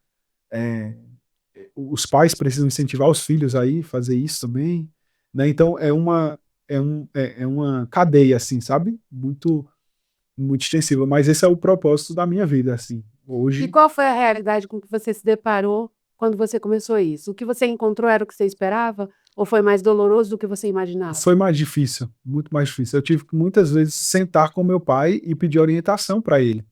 Os pais precisam incentivar os filhos aí fazer isso também, né? Então é uma cadeia, assim, sabe? Muito, muito extensiva. Mas esse é o propósito da minha vida, assim. Hoje. E qual foi a realidade com que você se deparou quando você começou isso? O que você encontrou era o que você esperava? Ou foi mais doloroso do que você imaginava? Foi mais difícil, muito mais difícil. Eu tive que muitas vezes sentar com meu pai e pedir orientação para ele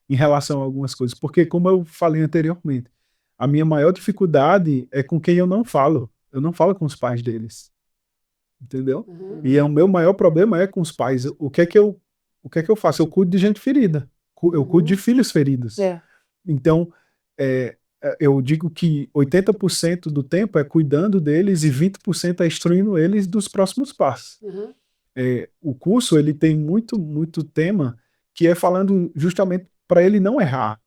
em relação a algumas coisas, porque como eu falei anteriormente, a minha maior dificuldade é com quem eu não falo. Eu não falo com os pais deles, entendeu? E o meu maior problema é com os pais. O que é que eu faço? Eu cuido de gente ferida. Eu cuido de filhos feridos. Então, eu digo que 80% do tempo é cuidando deles e 20% é instruindo eles dos próximos passos. O curso ele tem muito, muito tema que é falando justamente para ele não errar.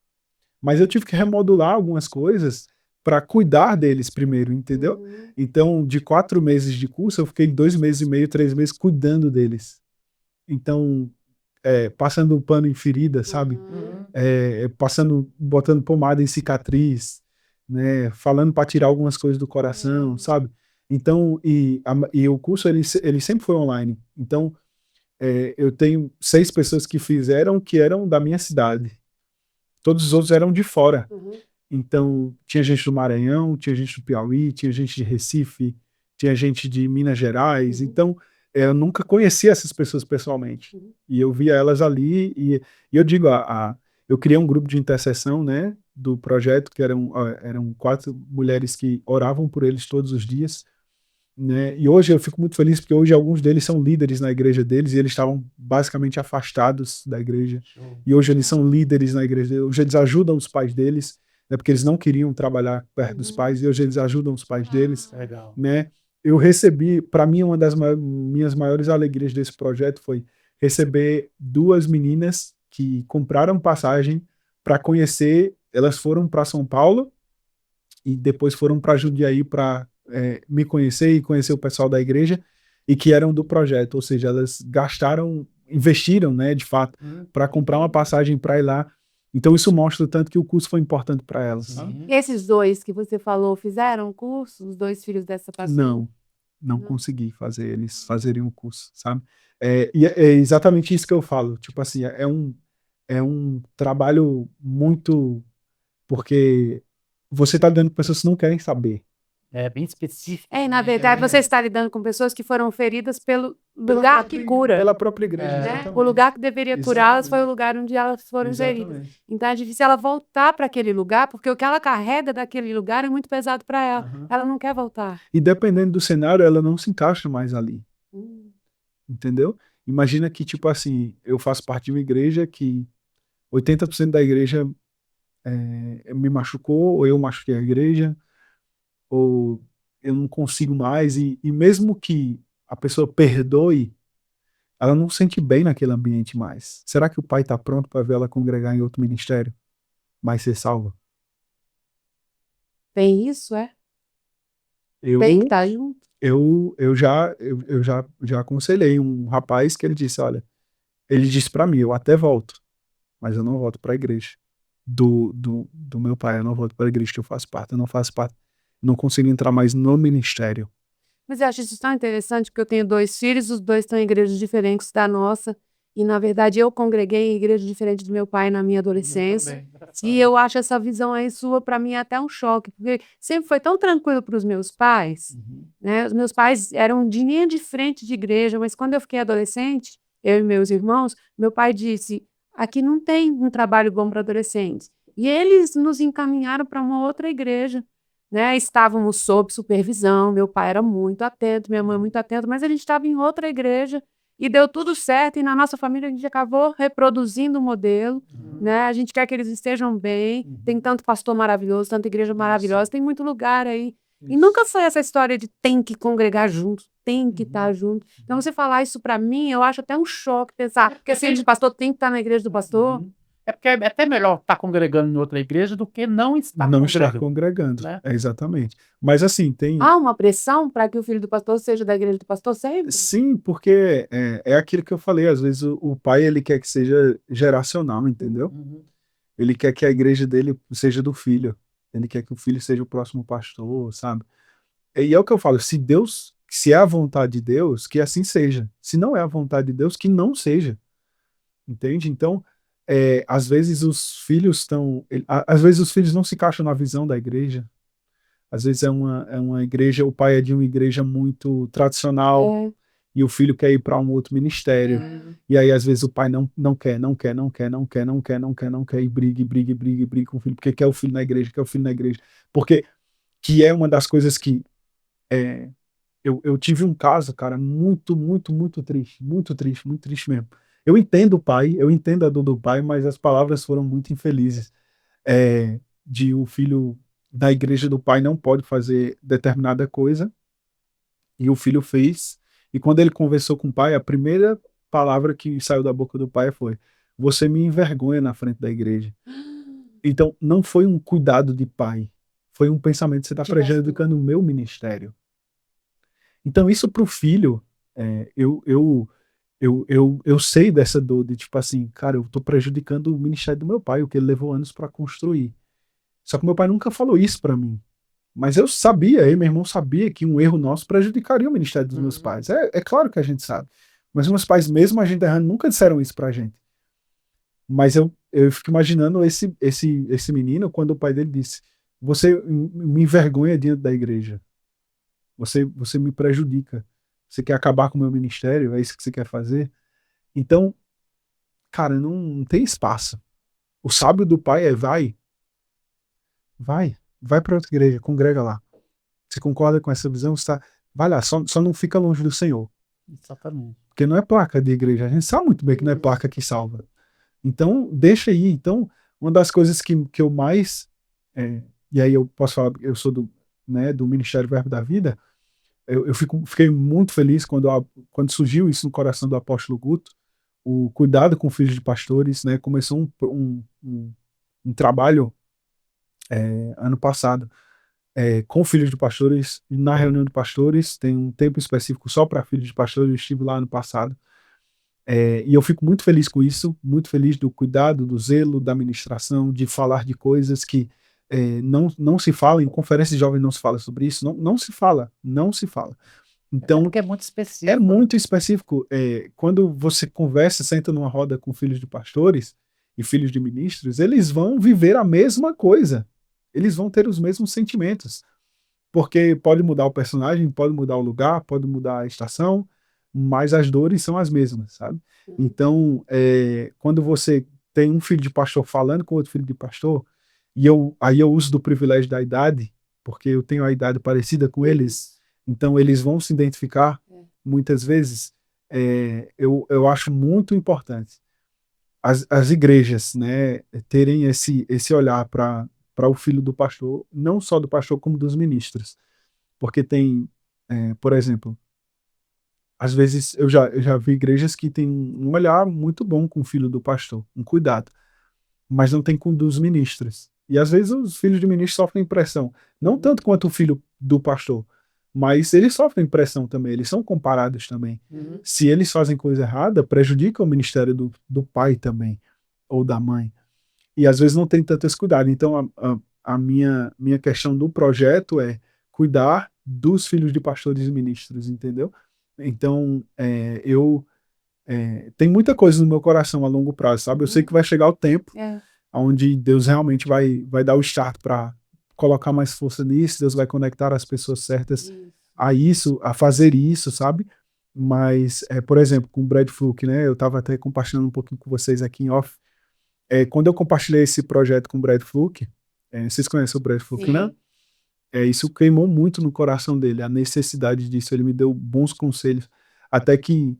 Mas eu tive que remodular algumas coisas para cuidar deles primeiro, entendeu? Então, de 4 meses de curso, eu fiquei 2 meses e meio, 3 meses cuidando deles. Então, passando pano em ferida, sabe? Botando pomada em cicatriz, né? Falando para tirar algumas coisas do coração, sabe? Então, e o curso, ele sempre foi online. Então, eu tenho 6 pessoas que fizeram, que eram da minha cidade. Todos os outros eram de fora. Então, tinha gente do Maranhão, tinha gente do Piauí, tinha gente de Recife, tinha gente de Minas Gerais. Então, eu nunca conhecia essas pessoas pessoalmente. E eu via elas ali, e eu digo, eu criei um grupo de intercessão, né, do projeto, que eram 4 mulheres que oravam por eles todos os dias, né, e hoje eu fico muito feliz, porque hoje alguns deles são líderes na igreja deles, e eles estavam basicamente afastados da igreja, e hoje eles são líderes na igreja deles, hoje eles ajudam os pais deles, né, porque eles não queriam trabalhar perto dos pais, e hoje eles ajudam os pais deles, né. Eu recebi, para mim, uma das minhas maiores alegrias desse projeto foi receber 2 meninas que compraram passagem para conhecer. Elas foram para São Paulo e depois foram para Jundiaí para me conhecer e conhecer o pessoal da igreja, e que eram do projeto, ou seja, elas investiram, né, de fato, para comprar uma passagem para ir lá. Então isso mostra o tanto que o curso foi importante para elas. E esses 2 que você falou, fizeram o curso? Os 2 filhos dessa pastora? Não consegui fazer eles fazerem o curso, sabe? E é exatamente isso que eu falo. Tipo assim, é um trabalho muito... Porque você está lidando com pessoas que não querem saber. É bem específico. E na verdade você está lidando com pessoas que foram feridas pelo lugar que cura. Pela própria igreja, né? O lugar que deveria curá-las foi o lugar onde elas foram feridas. Então é difícil ela voltar para aquele lugar, porque o que ela carrega daquele lugar é muito pesado para ela. Ela não quer voltar. E dependendo do cenário, ela não se encaixa mais ali. Entendeu? Imagina que, tipo assim, eu faço parte de uma igreja que 80% da igreja me machucou, ou eu machuquei a igreja, ou eu não consigo mais, e mesmo que a pessoa perdoe, ela não se sente bem naquele ambiente mais. Será que o pai está pronto para ver ela congregar em outro ministério, mas ser salva? Tem isso, é? Eu, Tem que estar junto. eu já aconselhei um rapaz que ele disse, olha, ele disse para mim, eu até volto, mas eu não volto para a igreja do meu pai, eu não volto para a igreja que eu faço parte, eu não faço parte, não consigo entrar mais no ministério. Mas eu acho isso tão interessante, porque eu tenho 2 filhos, os 2 estão em igrejas diferentes da nossa, e na verdade eu congreguei em igreja diferente do meu pai na minha adolescência, e eu acho essa visão aí sua, para mim, até um choque, porque sempre foi tão tranquilo para os meus pais, né? Os meus pais eram de linha de frente de igreja, mas quando eu fiquei adolescente, eu e meus irmãos, meu pai disse, aqui não tem um trabalho bom para adolescentes, e eles nos encaminharam para uma outra igreja, né? Estávamos sob supervisão, meu pai era muito atento, minha mãe muito atenta, mas a gente estava em outra igreja e deu tudo certo, e na nossa família a gente acabou reproduzindo o modelo, né? A gente quer que eles estejam bem, tem tanto pastor maravilhoso, tanta igreja maravilhosa, tem muito lugar aí. E nunca foi essa história de tem que congregar junto, tem que estar junto. Então você falar isso para mim, eu acho até um choque pensar, porque assim, o pastor tem que estar na igreja do pastor. É porque é até melhor estar congregando em outra igreja do que não estar congregando. Né? Exatamente. Mas assim, tem... Há uma pressão para que o filho do pastor seja da igreja do pastor sempre? Sim, porque é aquilo que eu falei, às vezes o pai ele quer que seja geracional, entendeu? Ele quer que a igreja dele seja do filho. Ele quer que o filho seja o próximo pastor, sabe? E é o que eu falo, se é a vontade de Deus, que assim seja. Se não é a vontade de Deus, que não seja. Entende? Então, às vezes os filhos não se encaixam na visão da igreja. Às vezes é uma igreja, o pai é de uma igreja muito tradicional, e o filho quer ir para um outro ministério. E aí às vezes o pai não quer, e briga com o filho, porque quer o filho na igreja, Porque que é uma das coisas que eu tive um caso, cara, muito triste, muito triste mesmo. Eu entendo o pai, eu entendo a dor do pai, mas as palavras foram muito infelizes. De o filho da igreja do pai não pode fazer determinada coisa, e o filho fez, e quando ele conversou com o pai, a primeira palavra que saiu da boca do pai foi: você me envergonha na frente da igreja. Então, não foi um cuidado de pai, foi um pensamento: você está prejudicando o meu ministério. Então, isso para o filho, eu sei dessa dor de tipo assim, cara, eu tô prejudicando o ministério do meu pai, o que ele levou anos para construir. Só que meu pai nunca falou isso para mim. Mas eu sabia, meu irmão sabia que um erro nosso prejudicaria o ministério dos meus pais. É claro que a gente sabe. Mas meus pais, mesmo a gente errando, nunca disseram isso pra gente. Mas eu fico imaginando esse menino quando o pai dele disse: Você me envergonha diante da igreja. Você me prejudica. Você quer acabar com o meu ministério? É isso que você quer fazer? Então, cara, não tem espaço. O sábio do pai é vai para outra igreja, congrega lá. Você concorda com essa visão? Vai lá, só não fica longe do Senhor. Exatamente. Porque não é placa de igreja. A gente sabe muito bem que não é placa que salva. Então, deixa aí. Então, uma das coisas que eu mais. E aí eu posso falar, eu sou do Ministério Verbo da Vida. Eu fiquei muito feliz quando surgiu isso no coração do apóstolo Guto, o cuidado com filhos de pastores, né? Começou um trabalho ano passado com filhos de pastores, e na reunião de pastores, tem um tempo específico só para filhos de pastores, eu estive lá ano passado, e eu fico muito feliz com isso, muito feliz do cuidado, do zelo, da ministração, de falar de coisas que não se fala, em conferências de jovens não se fala sobre isso, não se fala, não se fala. Então, porque é muito específico. É muito específico. Quando você conversa, senta numa roda com filhos de pastores e filhos de ministros, eles vão viver a mesma coisa. Eles vão ter os mesmos sentimentos. Porque pode mudar o personagem, pode mudar o lugar, pode mudar a estação, mas as dores são as mesmas, sabe? Então, quando você tem um filho de pastor falando com outro filho de pastor, aí eu uso do privilégio da idade, porque eu tenho a idade parecida com eles, então eles vão se identificar muitas vezes. Eu acho muito importante as igrejas, né, terem esse olhar para o filho do pastor, não só do pastor, como dos ministros. Porque tem, por exemplo, às vezes eu já vi igrejas que têm um olhar muito bom com o filho do pastor, um cuidado, mas não tem com o dos ministros. E às vezes os filhos de ministros sofrem pressão, não tanto quanto o filho do pastor, mas eles sofrem pressão também, eles são comparados também. Se eles fazem coisa errada, prejudica o ministério do pai também, ou da mãe. E às vezes não tem tanto esse cuidado. Então a minha questão do projeto é cuidar dos filhos de pastores e ministros, entendeu? Então, tem muita coisa no meu coração a longo prazo, sabe? Eu sei que vai chegar o tempo onde Deus realmente vai dar o start para colocar mais força nisso, Deus vai conectar as pessoas certas a isso, a fazer isso, sabe? Mas, por exemplo, com o Brad Fluke, né? Eu estava até compartilhando um pouquinho com vocês aqui em off. Quando eu compartilhei esse projeto com o Brad Fluke, vocês conhecem o Brad Fluke, né? Isso queimou muito no coração dele, a necessidade disso. Ele me deu bons conselhos. Até que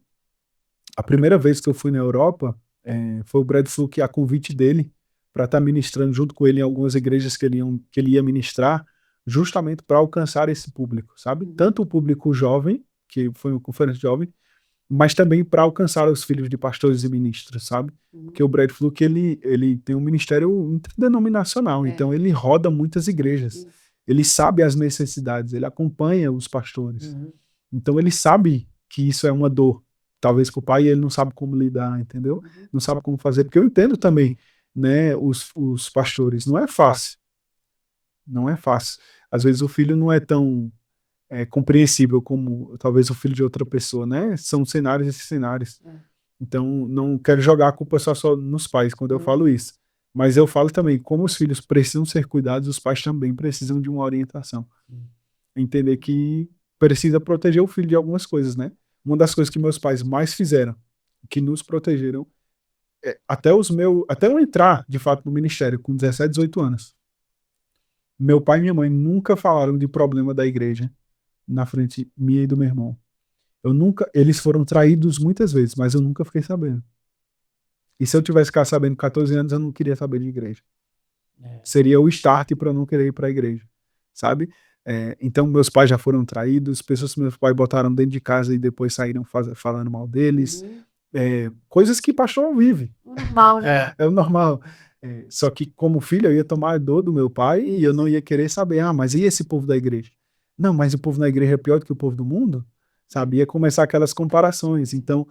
a primeira vez que eu fui na Europa, foi o Brad Fluke, a convite dele, para estar ministrando junto com ele em algumas igrejas que ele ia ministrar, justamente para alcançar esse público, sabe? Tanto o público jovem, que foi uma conferência jovem, mas também para alcançar os filhos de pastores e ministros, sabe? Porque o Brad Fluke, ele tem um ministério interdenominacional, então ele roda muitas igrejas. Ele sabe as necessidades, ele acompanha os pastores. Então ele sabe que isso é uma dor. Talvez com o pai ele não sabe como lidar, entendeu? Não sabe como fazer. Porque eu entendo também, né, os pastores. Não é fácil. Não é fácil. Às vezes o filho não é tão compreensível como talvez o filho de outra pessoa, né? São cenários e cenários. Então não quero jogar a culpa só nos pais quando eu falo isso. Mas eu falo também, como os filhos precisam ser cuidados, os pais também precisam de uma orientação. Entender que precisa proteger o filho de algumas coisas, né? Uma das coisas que meus pais mais fizeram, que nos protegeram, até eu entrar, de fato, no ministério com 17, 18 anos. Meu pai e minha mãe nunca falaram de problema da igreja na frente minha e do meu irmão. Eles foram traídos muitas vezes, mas eu nunca fiquei sabendo. E se eu tivesse ficado sabendo com 14 anos, eu não queria saber de igreja. Seria o start para eu não querer ir para a igreja, sabe? Então, meus pais já foram traídos, pessoas que meus pais botaram dentro de casa e depois saíram falando mal deles. Coisas que pastor vive. Normal, né? É o normal. Só que, como filho, eu ia tomar a dor do meu pai e eu não ia querer saber, mas e esse povo da igreja? Não, mas o povo da igreja é pior do que o povo do mundo? Sabe? Ia começar aquelas comparações. Então,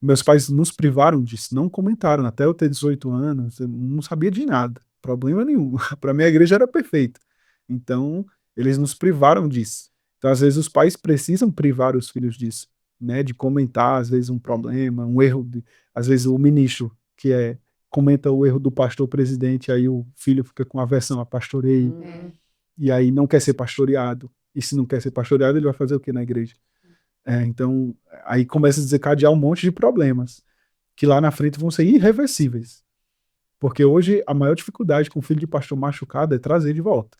meus pais nos privaram disso, não comentaram. Até eu ter 18 anos, eu não sabia de nada, problema nenhum. Para mim, a igreja era perfeita. Então, eles nos privaram disso. Então, às vezes, os pais precisam privar os filhos disso, né? De comentar, às vezes, um problema, um erro. Às vezes, o ministro, que comenta o erro do pastor presidente, aí o filho fica com aversão a pastoreio, e aí não quer ser pastoreado. E se não quer ser pastoreado, ele vai fazer o que na igreja? Então, aí começa a desencadear um monte de problemas, que lá na frente vão ser irreversíveis. Porque hoje a maior dificuldade com o filho de pastor machucado é trazer de volta.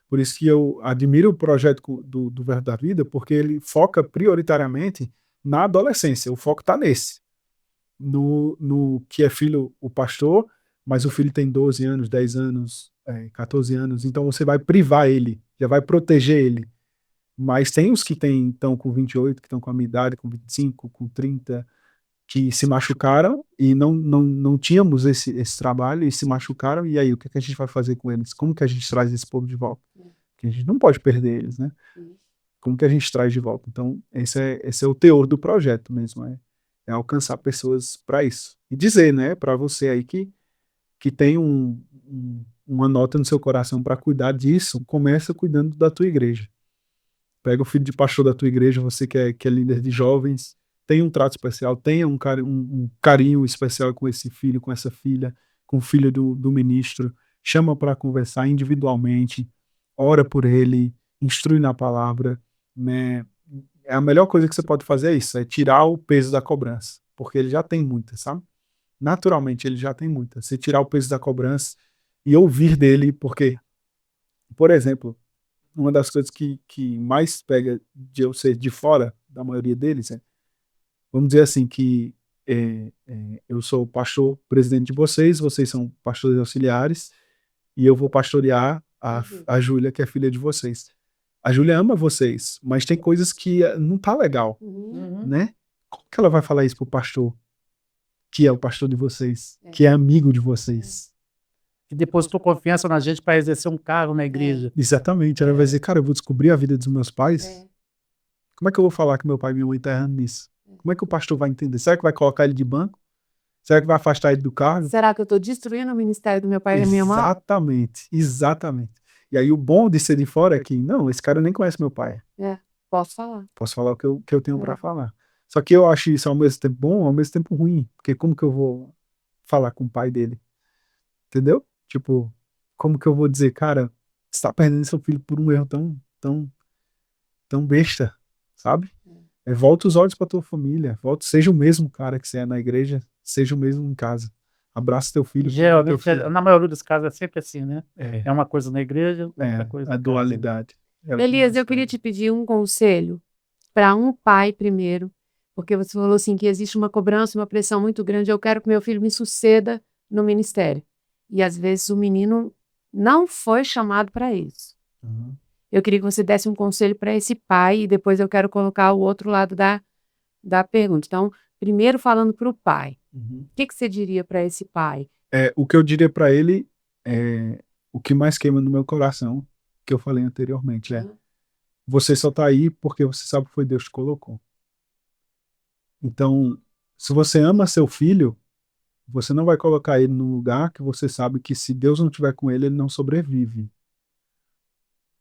Por isso que eu admiro o projeto do Verbo da Vida, porque ele foca prioritariamente na adolescência. O foco está nesse. No que é filho, o pastor, mas o filho tem 12 anos, 10 anos, 14 anos, então você vai privar ele, já vai proteger ele. Mas tem os que estão com 28, que estão com a minha idade, com 25, com 30, que se machucaram e não tínhamos esse trabalho e se machucaram, e aí o que a gente vai fazer com eles? Como que a gente traz esse povo de volta? Que a gente não pode perder eles, né? Como que a gente traz de volta? Então, esse é o teor do projeto mesmo, é alcançar pessoas para isso. E dizer, né, para você aí que tem uma nota no seu coração para cuidar disso, começa cuidando da tua igreja. Pega o filho de pastor da tua igreja, você que é líder de jovens, tenha um trato especial, tenha um carinho especial com esse filho, com essa filha, com o filho do ministro, chama para conversar individualmente, ora por ele, instrui na palavra, né? A melhor coisa que você pode fazer é isso, é tirar o peso da cobrança, porque ele já tem muita, sabe? Naturalmente ele já tem muita. Você tirar o peso da cobrança e ouvir dele, porque, por exemplo, uma das coisas que mais pega de eu ser de fora da maioria deles vamos dizer assim, que eu sou o pastor presidente de vocês são pastores auxiliares, e eu vou pastorear a Júlia, que é filha de vocês. A Júlia ama vocês, mas tem coisas que não tá legal, né? Como que ela vai falar isso pro pastor, que é o pastor de vocês, que é amigo de vocês? Que depositou confiança na gente para exercer um cargo na igreja. Exatamente, ela vai dizer, cara, eu vou descobrir a vida dos meus pais? Como é que eu vou falar que meu pai e minha mãe estão errando nisso? Como é que o pastor vai entender? Será que vai colocar ele de banco? Será que vai afastar ele do cargo? Será que eu estou destruindo o ministério do meu pai e da minha mãe? Exatamente. E aí o bom de ser de fora é que, não, esse cara nem conhece meu pai. Posso falar. Posso falar o que eu tenho para falar. Só que eu acho isso ao mesmo tempo bom, ao mesmo tempo ruim. Porque como que eu vou falar com o pai dele? Entendeu? Tipo, como que eu vou dizer, cara, você tá perdendo seu filho por um erro tão besta, sabe? Volta os olhos para tua família, seja o mesmo cara que você é na igreja, seja o mesmo em casa. Abraça teu filho. Geralmente, na maioria dos casos, é sempre assim, né? É uma coisa na igreja, outra coisa a dualidade. Elias, eu queria te pedir um conselho para um pai primeiro, porque você falou assim que existe uma cobrança, uma pressão muito grande. Eu quero que meu filho me suceda no ministério. E às vezes o menino não foi chamado para isso. Eu queria que você desse um conselho para esse pai e depois eu quero colocar o outro lado da pergunta. Então, primeiro falando para o pai, o que você diria para esse pai? O que eu diria para ele o que mais queima no meu coração, que eu falei anteriormente, você só tá aí porque você sabe que foi Deus que te colocou. Então, se você ama seu filho, você não vai colocar ele num lugar que você sabe que se Deus não estiver com ele, ele não sobrevive.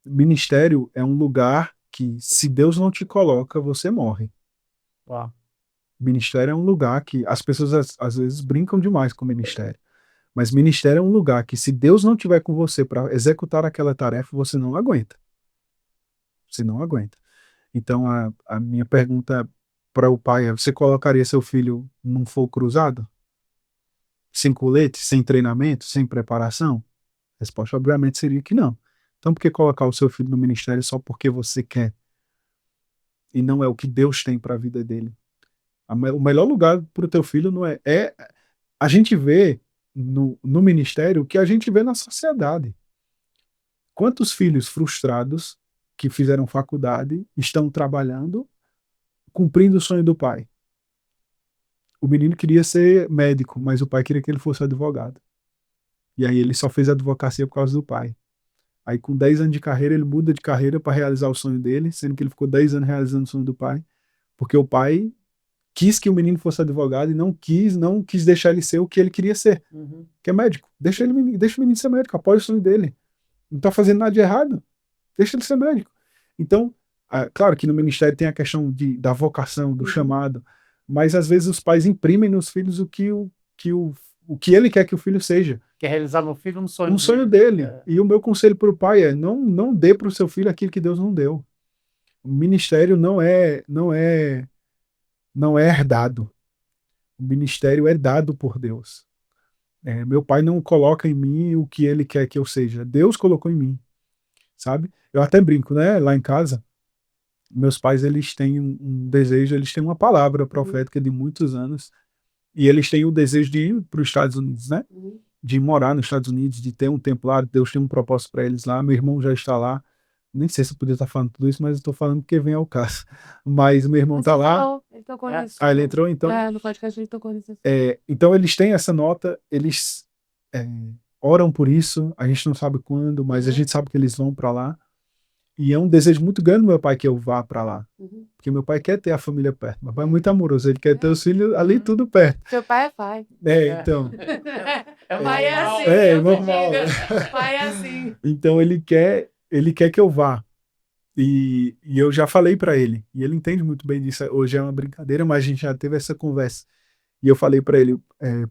Ministério é um lugar que, se Deus não te coloca, você morre. Uau. Ministério é um lugar que as pessoas às vezes brincam demais com o ministério. Mas ministério é um lugar que, se Deus não estiver com você para executar aquela tarefa, você não aguenta. Você não aguenta. Então, a minha pergunta para o pai é: você colocaria seu filho num fogo cruzado? Sem colete, sem treinamento, sem preparação? A resposta, obviamente, seria que não. Então, por que colocar o seu filho no ministério só porque você quer? E não é o que Deus tem para a vida dele. O melhor lugar para o teu filho não é... A gente vê no ministério o que a gente vê na sociedade. Quantos filhos frustrados que fizeram faculdade estão trabalhando, cumprindo o sonho do pai? O menino queria ser médico, mas o pai queria que ele fosse advogado. E aí ele só fez advocacia por causa do pai. Aí com 10 anos de carreira, ele muda de carreira para realizar o sonho dele, sendo que ele ficou 10 anos realizando o sonho do pai, porque o pai quis que o menino fosse advogado e não quis deixar ele ser o que ele queria ser, que é médico. Deixa o menino ser médico, apoia o sonho dele. Não está fazendo nada de errado. Deixa ele ser médico. Então, claro que no ministério tem a questão da vocação, do chamado, mas às vezes os pais imprimem nos filhos o que o que ele quer que o filho seja. Quer realizar no filho um sonho Um sonho dele. E o meu conselho para o pai é: não dê para o seu filho aquilo que Deus não deu. O ministério não é herdado. O ministério é dado por Deus. Meu pai não coloca em mim o que ele quer que eu seja. Deus colocou em mim, sabe? Eu até brinco, né? Lá em casa, meus pais, eles têm um desejo, eles têm uma palavra profética de muitos anos, e eles têm o desejo de ir para os Estados Unidos, né? De morar nos Estados Unidos, de ter um tempo lá. Deus tem um propósito para eles lá. Meu irmão já está lá. Nem sei se eu podia estar falando tudo isso, mas eu estou falando porque vem ao caso. Mas meu irmão está lá. Ele tocou nisso. Ele entrou, então. No podcast ele tocou nisso. Então eles têm essa nota, eles oram por isso. A gente não sabe quando, mas a gente sabe que eles vão para lá. E é um desejo muito grande do meu pai que eu vá para lá. Porque meu pai quer ter a família perto. Meu pai é muito amoroso, ele quer ter os filhos ali tudo perto. Seu pai é pai. Então. Pai é assim. Normal. Pai é assim. Então ele quer que eu vá. E eu já falei para ele. E ele entende muito bem disso. Hoje é uma brincadeira, mas a gente já teve essa conversa. E eu falei para ele: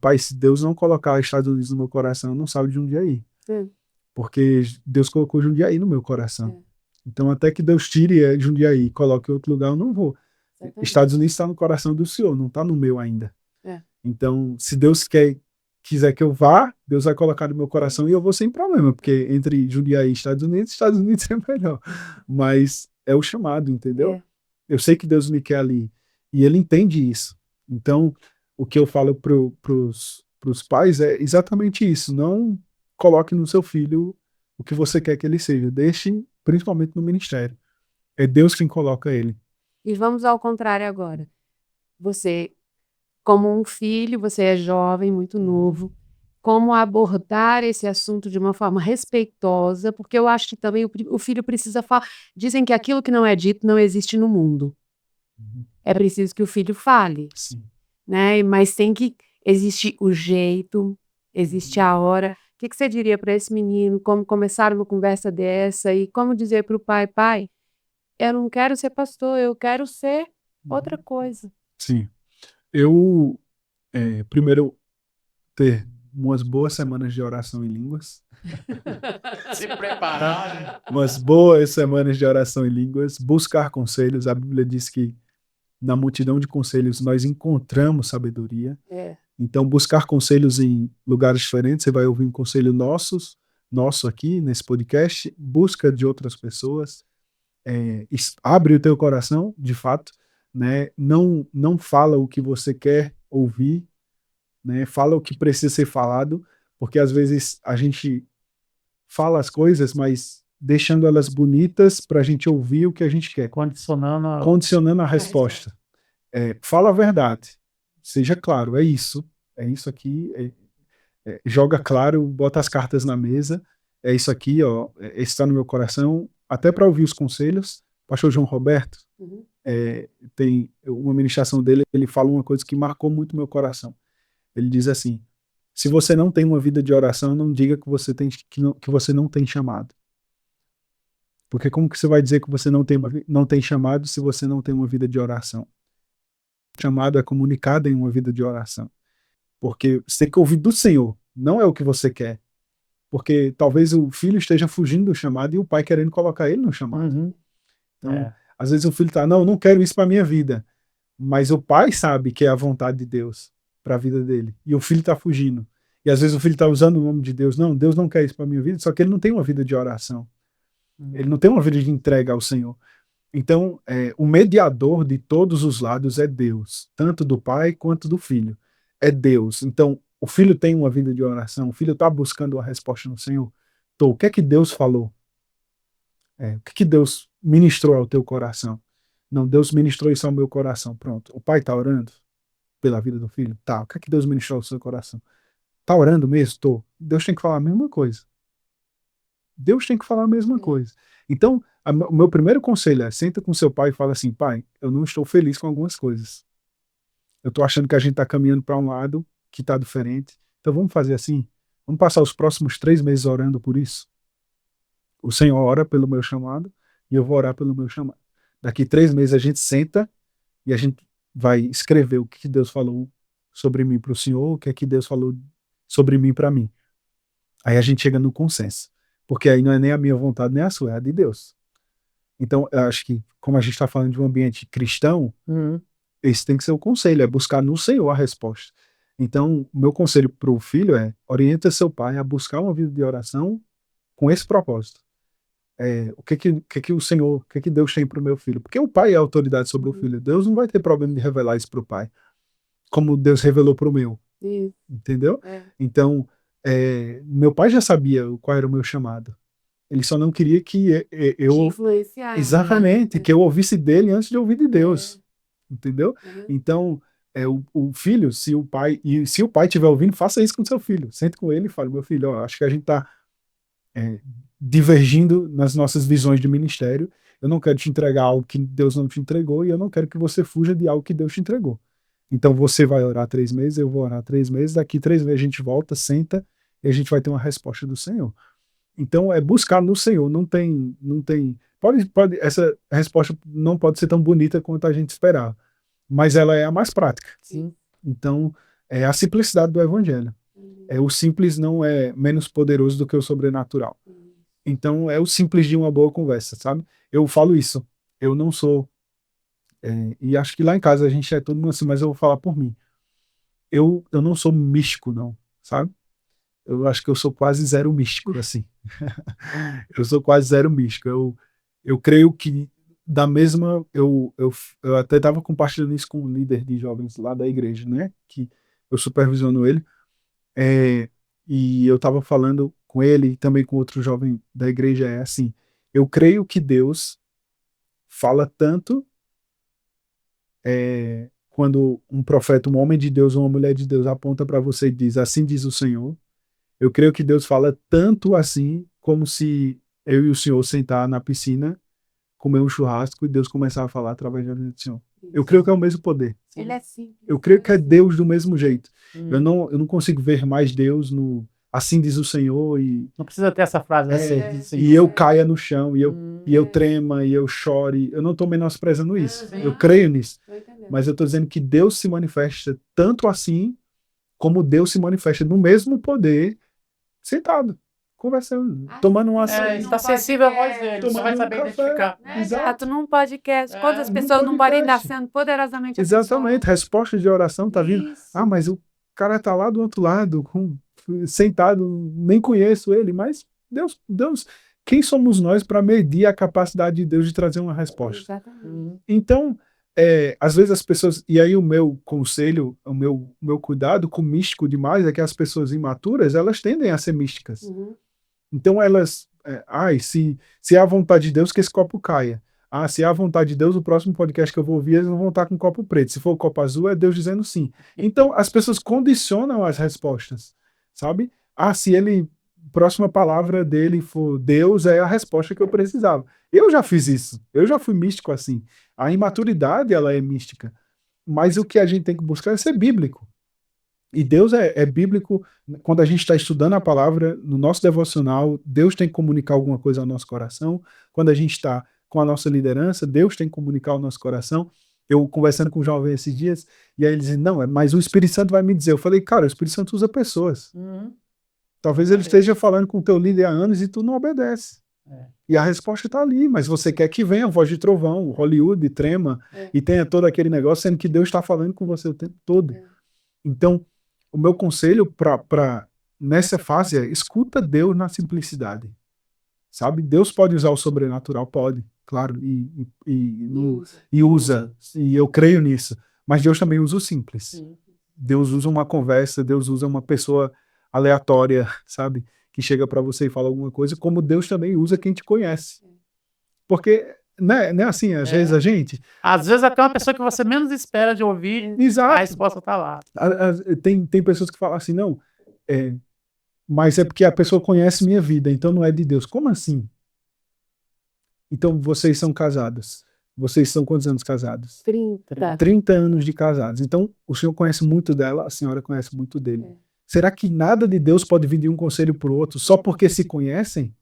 pai, se Deus não colocar os Estados Unidos no meu coração, eu não saio de Jundiaí. Porque Deus colocou Jundiaí no meu coração. Então, até que Deus tire Jundiaí e coloque em outro lugar, eu não vou. Exatamente. Estados Unidos está no coração do Senhor, não está no meu ainda. Então, se Deus quiser que eu vá, Deus vai colocar no meu coração e eu vou sem problema, porque entre Jundiaí e Estados Unidos é melhor. Mas é o chamado, entendeu? Eu sei que Deus me quer ali. E ele entende isso. Então, o que eu falo pros pais é exatamente isso. Não coloque no seu filho o que você quer que ele seja. Deixe, principalmente no ministério. É Deus quem coloca ele. E vamos ao contrário agora. Você, como um filho, você é jovem, muito novo. Como abordar esse assunto de uma forma respeitosa, porque eu acho que também o filho precisa falar. Dizem que aquilo que não é dito não existe no mundo. É preciso que o filho fale. Sim. Né? Mas tem que existir o jeito, existe a hora. O que você diria para esse menino? Como começar uma conversa dessa? E como dizer para o pai: pai, eu não quero ser pastor, eu quero ser outra coisa. Sim. Eu, primeiro, ter umas boas semanas de oração em línguas. Se preparar. Umas boas semanas de oração em línguas. Buscar conselhos. A Bíblia diz que na multidão de conselhos nós encontramos sabedoria. Então, buscar conselhos em lugares diferentes. Você vai ouvir um conselho nosso aqui, nesse podcast. Busca de outras pessoas. Abre o teu coração, de fato. Né? Não fala o que você quer ouvir. Né? Fala o que precisa ser falado. Porque, às vezes, a gente fala as coisas, mas deixando elas bonitas para a gente ouvir o que a gente quer. Condicionando a resposta. Fala a verdade. Seja claro, é isso aqui, joga claro, bota as cartas na mesa, é isso aqui, ó, está no meu coração, até para ouvir os conselhos. Pastor João Roberto, tem uma ministração dele, ele fala uma coisa que marcou muito meu coração. Ele diz assim: se você não tem uma vida de oração, não diga que você não tem chamado. Porque como que você vai dizer que você não tem chamado se você não tem uma vida de oração? Chamado é comunicado em uma vida de oração. Porque você tem que ouvir do Senhor, não é o que você quer. Porque talvez o filho esteja fugindo do chamado e o pai querendo colocar ele no chamado. Então, às vezes o filho está: não quero isso para minha vida. Mas o pai sabe que é a vontade de Deus para a vida dele. E o filho está fugindo. E às vezes o filho está usando o nome de Deus. Não, Deus não quer isso para minha vida, só que ele não tem uma vida de oração. Ele não tem uma vida de entrega ao Senhor. Então, o mediador de todos os lados é Deus, tanto do pai quanto do filho. É Deus. Então, o filho tem uma vida de oração, o filho está buscando a resposta no Senhor. Então, o que é que Deus falou? O que é que Deus ministrou ao teu coração? Não, Deus ministrou isso ao meu coração. Pronto. O pai está orando pela vida do filho? Tá. O que é que Deus ministrou ao seu coração? Está orando mesmo? Tô. Deus tem que falar a mesma coisa. Deus tem que falar a mesma coisa. Então, o meu primeiro conselho é: senta com seu pai e fala assim: pai, eu não estou feliz com algumas coisas. Eu estou achando que a gente está caminhando para um lado que está diferente. Então vamos fazer assim? Vamos passar os próximos 3 meses orando por isso? O Senhor ora pelo meu chamado e eu vou orar pelo meu chamado. Daqui 3 meses a gente senta e a gente vai escrever o que Deus falou sobre mim para o senhor, o que é que Deus falou sobre mim para mim. Aí a gente chega no consenso. Porque aí não é nem a minha vontade, nem a sua, é a de Deus. Então, eu acho que, como a gente está falando de um ambiente cristão, esse tem que ser o conselho, é buscar no Senhor a resposta. Então, o meu conselho para o filho é: orienta seu pai a buscar uma vida de oração com esse propósito. O que o Senhor, o que Deus tem para o meu filho? Porque o pai é a autoridade sobre o filho. Deus não vai ter problema de revelar isso para o pai, como Deus revelou para o meu. Entendeu? Então, meu pai já sabia qual era o meu chamado. Ele só não queria que eu... Exatamente, que eu ouvisse dele antes de ouvir de Deus. Entendeu? Então, o filho, se o pai estiver ouvindo, faça isso com seu filho. Sente com ele e fale: meu filho, ó, acho que a gente está divergindo nas nossas visões de ministério. Eu não quero te entregar algo que Deus não te entregou, e eu não quero que você fuja de algo que Deus te entregou. Então você vai orar 3 meses, eu vou orar 3 meses, daqui 3 meses a gente volta, senta, e a gente vai ter uma resposta do Senhor. Então é buscar no Senhor. Não tem essa resposta não pode ser tão bonita quanto a gente esperava, mas ela é a mais prática. Sim. Então é a simplicidade do evangelho. O simples não é menos poderoso do que o sobrenatural. Então é o simples de uma boa conversa, sabe? Eu falo isso. Eu não sou... e acho que lá em casa a gente é todo mundo assim, mas eu vou falar por mim. Eu não sou místico, não, sabe? Eu acho que eu sou quase zero místico, assim. Eu sou quase zero místico. Eu creio que da mesma... Eu até estava compartilhando isso com um líder de jovens lá da igreja, né? Que eu supervisiono ele. E eu estava falando com ele e também com outro jovem da igreja, assim: eu creio que Deus fala tanto quando um profeta, um homem de Deus ou uma mulher de Deus aponta para você e diz: assim diz o Senhor. Eu creio que Deus fala tanto assim como se eu e o Senhor sentar na piscina, comer um churrasco e Deus começar a falar através da vida do Senhor. Eu creio que é o mesmo poder. Ele é simples. Eu creio que é Deus do mesmo jeito. Eu não consigo ver mais Deus no assim diz o Senhor e... Não precisa ter essa frase assim. E eu caia no chão, e eu trema, e eu chore. Eu não estou menosprezando isso. Eu creio nisso. Mas eu estou dizendo que Deus se manifesta tanto assim como Deus se manifesta no mesmo poder, sentado, conversando, tomando uma açaí. Está sensível a voz dele, você vai saber identificar. Exato, num podcast, quantas pessoas não podem estar sendo poderosamente abençoadas. Exatamente, resposta de oração tá vindo. Ah, mas o cara tá lá do outro lado, sentado, nem conheço ele, mas Deus, quem somos nós para medir a capacidade de Deus de trazer uma resposta? Exatamente. Então, às vezes as pessoas, e aí o meu conselho, o meu cuidado com místico demais é que as pessoas imaturas, elas tendem a ser místicas. Então elas, se é a vontade de Deus que esse copo caia. Se é a vontade de Deus, o próximo podcast que eu vou ouvir, eles não vão estar com copo preto. Se for o copo azul, é Deus dizendo sim. Então as pessoas condicionam as respostas, sabe? Se próxima palavra dele for Deus, é a resposta que eu precisava. Eu já fiz isso. Eu já fui místico assim. A imaturidade, ela é mística. Mas o que a gente tem que buscar é ser bíblico. E Deus é bíblico. Quando a gente está estudando a palavra, no nosso devocional, Deus tem que comunicar alguma coisa ao nosso coração. Quando a gente está com a nossa liderança, Deus tem que comunicar ao nosso coração. Eu conversando com um jovem esses dias, e aí ele dizia: não, mas o Espírito Santo vai me dizer. Eu falei: cara, o Espírito Santo usa pessoas. Talvez ele esteja falando com o teu líder há anos e tu não obedece. E a resposta está ali, mas você quer que venha a voz de trovão, Hollywood, trema, e tenha todo aquele negócio, sendo que Deus está falando com você o tempo todo. Então, o meu conselho nessa fase é: escuta Deus na simplicidade. Sabe? Deus pode usar o sobrenatural, pode, claro, e usa, e eu creio nisso. Mas Deus também usa o simples. Deus usa uma conversa, Deus usa uma pessoa aleatória, sabe? Que chega para você e fala alguma coisa, como Deus também usa quem te conhece. Porque, né assim, às vezes a gente... Às vezes até uma pessoa que você menos espera de ouvir, Exato. a resposta está lá. Tem pessoas que falam assim: não, mas é porque a pessoa conhece minha vida, então não é de Deus. Como assim? Então vocês são casados. Vocês são quantos anos casados? 30 anos de casados. Então o senhor conhece muito dela, a senhora conhece muito dele. Será que nada de Deus pode vir de um conselho para o outro só porque se conhecem?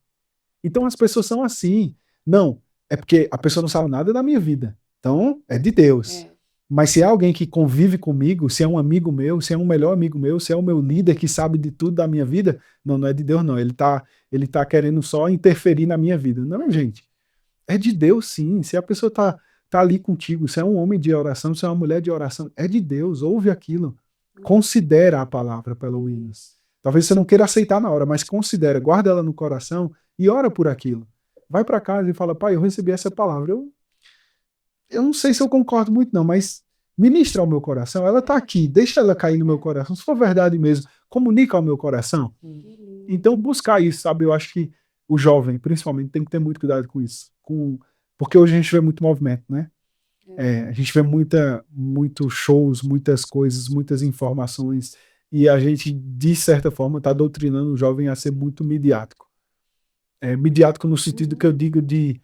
Então as pessoas são assim. Não, é porque a pessoa não sabe nada da minha vida. Então é de Deus. Mas se é alguém que convive comigo, se é um amigo meu, se é um melhor amigo meu, se é o meu líder que sabe de tudo da minha vida, não é de Deus, não. Ele tá querendo só interferir na minha vida. Não, gente. É de Deus, sim. Se a pessoa tá ali contigo, se é um homem de oração, se é uma mulher de oração, é de Deus. Ouve aquilo. Considera a palavra, pelo menos. Talvez você não queira aceitar na hora, mas considera, guarda ela no coração e ora por aquilo. Vai para casa e fala, pai, eu recebi essa palavra. Eu não sei se eu concordo muito, não, mas ministra ao meu coração. Ela está aqui, deixa ela cair no meu coração. Se for verdade mesmo, comunica ao meu coração. Então, buscar isso, sabe? Eu acho que o jovem, principalmente, tem que ter muito cuidado com isso. Porque hoje a gente vê muito movimento, né? A gente vê muitos shows, muitas coisas, muitas informações, e a gente, de certa forma, está doutrinando o jovem a ser muito midiático. Midiático no sentido que eu digo de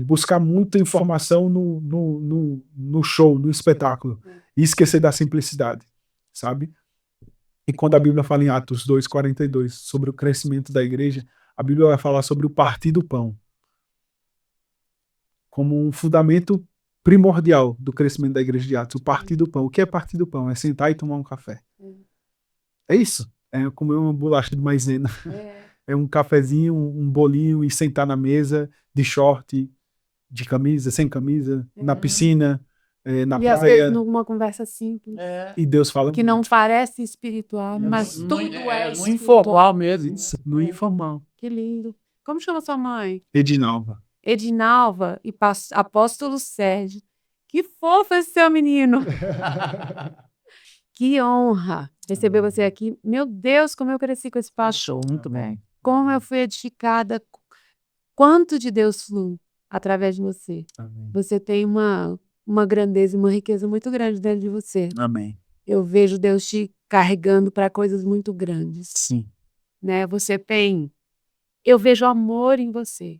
buscar muita informação no show, no espetáculo, e esquecer da simplicidade, sabe? E quando a Bíblia fala em Atos 2:42 sobre o crescimento da igreja, a Bíblia vai falar sobre o partir do pão como um fundamento primordial do crescimento da igreja de Atos, o partir do pão. O que é partir do pão? É sentar e tomar um café. É isso. É comer uma bolacha de maisena. É um cafezinho, um bolinho e sentar na mesa de short, de camisa, sem camisa, na piscina, na praia. Às vezes numa conversa simples. E Deus fala... Que não parece espiritual, mas tudo é no informal mesmo. Isso, no informal. Que lindo. Como chama sua mãe? Edinalva. Edinalva e apóstolo Sérgio. Que fofo esse seu menino. Que honra receber você aqui. Meu Deus, como eu cresci com esse pastor. Muito bem. Como eu fui edificada. Quanto de Deus flui através de você. Amém. Você tem uma grandeza e uma riqueza muito grande dentro de você. Amém. Eu vejo Deus te carregando para coisas muito grandes. Sim. Né? Eu vejo amor em você.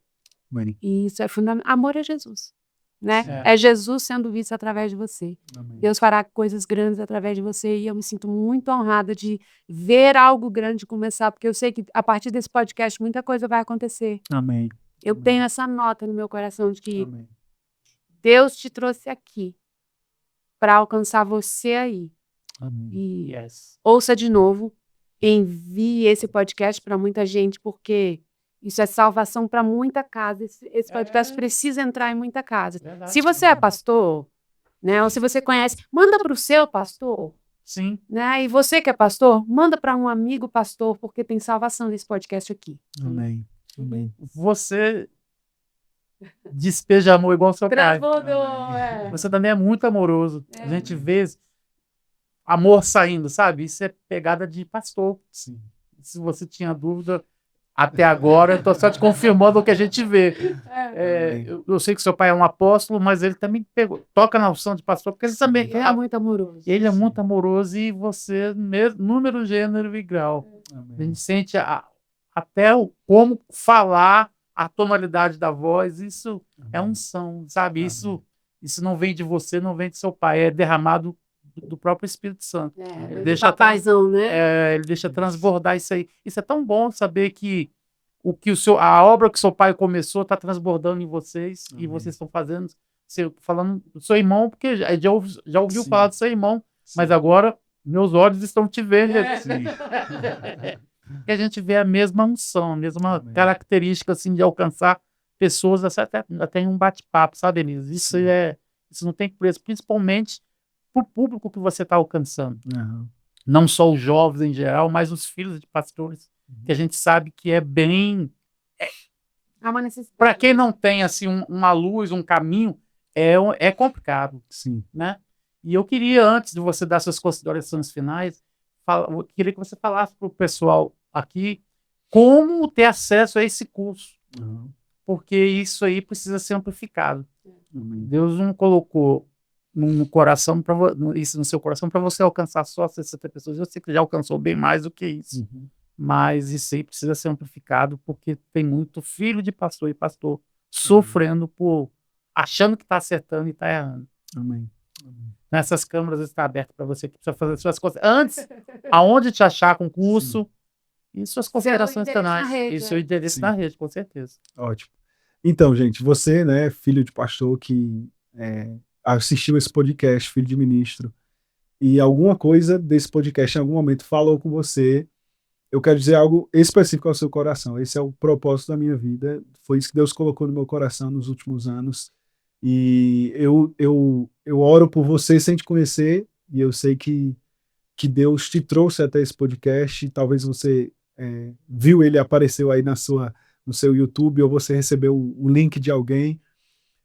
Amém. E isso é fundamental. Amor é Jesus. Né? É Jesus sendo visto através de você. Amém. Deus fará coisas grandes através de você e eu me sinto muito honrada de ver algo grande começar, porque eu sei que a partir desse podcast muita coisa vai acontecer. Amém. Eu tenho essa nota no meu coração de que Amém. Deus te trouxe aqui para alcançar você aí. Amém. E ouça de novo, envie esse podcast para muita gente, porque isso é salvação para muita casa. Esse podcast precisa entrar em muita casa. Verdade. Se você é pastor, né, ou se você conhece, manda para o seu pastor. Sim. Né? E você que é pastor, manda para um amigo pastor, porque tem salvação nesse podcast aqui. Amém. Amém. Você despeja amor igual seu pai. Transbordou, Você também é muito amoroso. A gente vê amor saindo, sabe? Isso é pegada de pastor. Sim. Se você tinha dúvida até agora, eu estou só te confirmando o que a gente vê. Eu sei que seu pai é um apóstolo, mas ele também toca na unção de pastor, porque ele também é muito amoroso. Ele é muito amoroso e você, número, gênero e grau. Amém. A gente sente até como falar, a tonalidade da voz, isso é unção, sabe? Isso não vem de você, não vem de seu pai, é derramado do próprio Espírito Santo. Ele deixa papaizão, né? Ele deixa transbordar isso aí. Isso é tão bom saber que a obra que seu pai começou está transbordando em vocês e vocês estão fazendo. Falando do seu irmão, porque já ouviu falar do seu irmão, mas agora meus olhos estão te vendo. Que a gente vê a mesma unção, a mesma característica assim, de alcançar pessoas até em um bate-papo, sabe, Elise? Isso não tem preço, principalmente para o público que você está alcançando. Não só os jovens em geral, mas os filhos de pastores, que a gente sabe que é bem... Para quem não tem assim, uma luz, um caminho, é complicado. Sim. Né? E eu queria, antes de você dar suas considerações finais, eu queria que você falasse para o pessoal aqui como ter acesso a esse curso. Porque isso aí precisa ser amplificado. Deus não colocou isso no seu coração para você alcançar só 60 pessoas. Eu sei que já alcançou bem mais do que isso. Mas isso aí precisa ser amplificado porque tem muito filho de pastor e pastor sofrendo achando que está acertando e está errando. Amém. Essas câmeras estão abertas para você que precisa fazer suas coisas. Antes, aonde te achar com curso e suas considerações finais. E seu interesse na rede, com certeza. Ótimo. Então, gente, você, né, filho de pastor que assistiu esse podcast, Filho de Ministro, e alguma coisa desse podcast em algum momento falou com você, eu quero dizer algo específico ao seu coração. Esse é o propósito da minha vida. Foi isso que Deus colocou no meu coração nos últimos anos. E eu oro por você sem te conhecer, e eu sei que Deus te trouxe até esse podcast. Talvez você viu ele, apareceu aí no seu YouTube, ou você recebeu o link de alguém.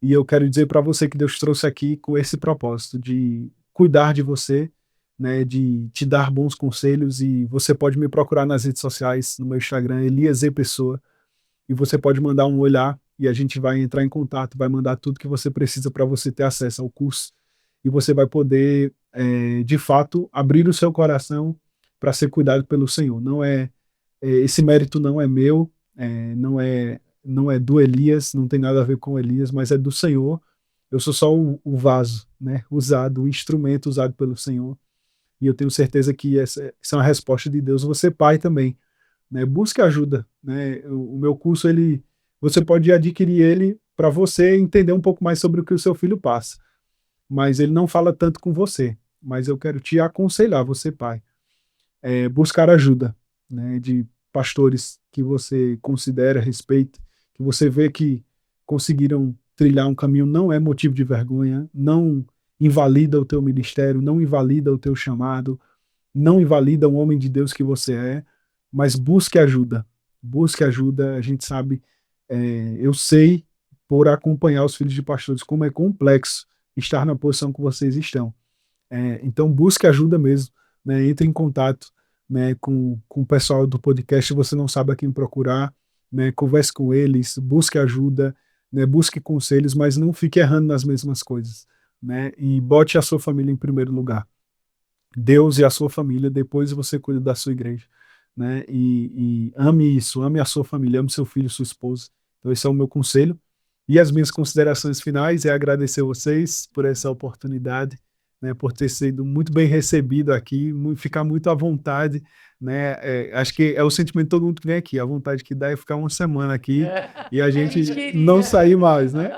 E eu quero dizer para você que Deus trouxe aqui com esse propósito de cuidar de você, né, de te dar bons conselhos. E você pode me procurar nas redes sociais, no meu Instagram, Elias E. Pessoa, e você pode mandar um olhar e a gente vai entrar em contato, vai mandar tudo que você precisa para você ter acesso ao curso e você vai poder, de fato, abrir o seu coração para ser cuidado pelo Senhor. Não esse mérito não é meu, não é do Elias, não tem nada a ver com Elias, mas é do Senhor. Eu sou só o vaso, né, usado, o instrumento usado pelo Senhor. E eu tenho certeza que essa é uma resposta de Deus. Você, pai, também, né, busque ajuda, né? O meu curso, você pode adquirir ele para você entender um pouco mais sobre o que o seu filho passa, mas ele não fala tanto com você. Mas eu quero te aconselhar, você, pai, buscar ajuda, né, de pastores que você considera, respeita, que você vê que conseguiram trilhar um caminho. Não é motivo de vergonha, não invalida o teu ministério, não invalida o teu chamado, não invalida o homem de Deus que você é, mas busque ajuda. Busque ajuda. A gente sabe, eu sei, por acompanhar os filhos de pastores, como é complexo estar na posição que vocês estão. Então busque ajuda mesmo, né? Entre em contato, né, com o pessoal do podcast. Se você não sabe a quem procurar, né, converse com eles, busque ajuda, né, busque conselhos, mas não fique errando nas mesmas coisas, né? E bote a sua família em primeiro lugar. Deus e a sua família, depois você cuida da sua igreja, né? E ame isso, ame a sua família, ame seu filho, sua esposa. Então esse é o meu conselho. E as minhas considerações finais é agradecer vocês por essa oportunidade, né, por ter sido muito bem recebido aqui, ficar muito à vontade, né? Acho que é o sentimento de todo mundo que vem aqui, a vontade que dá é ficar uma semana aqui e a gente não sair mais, né?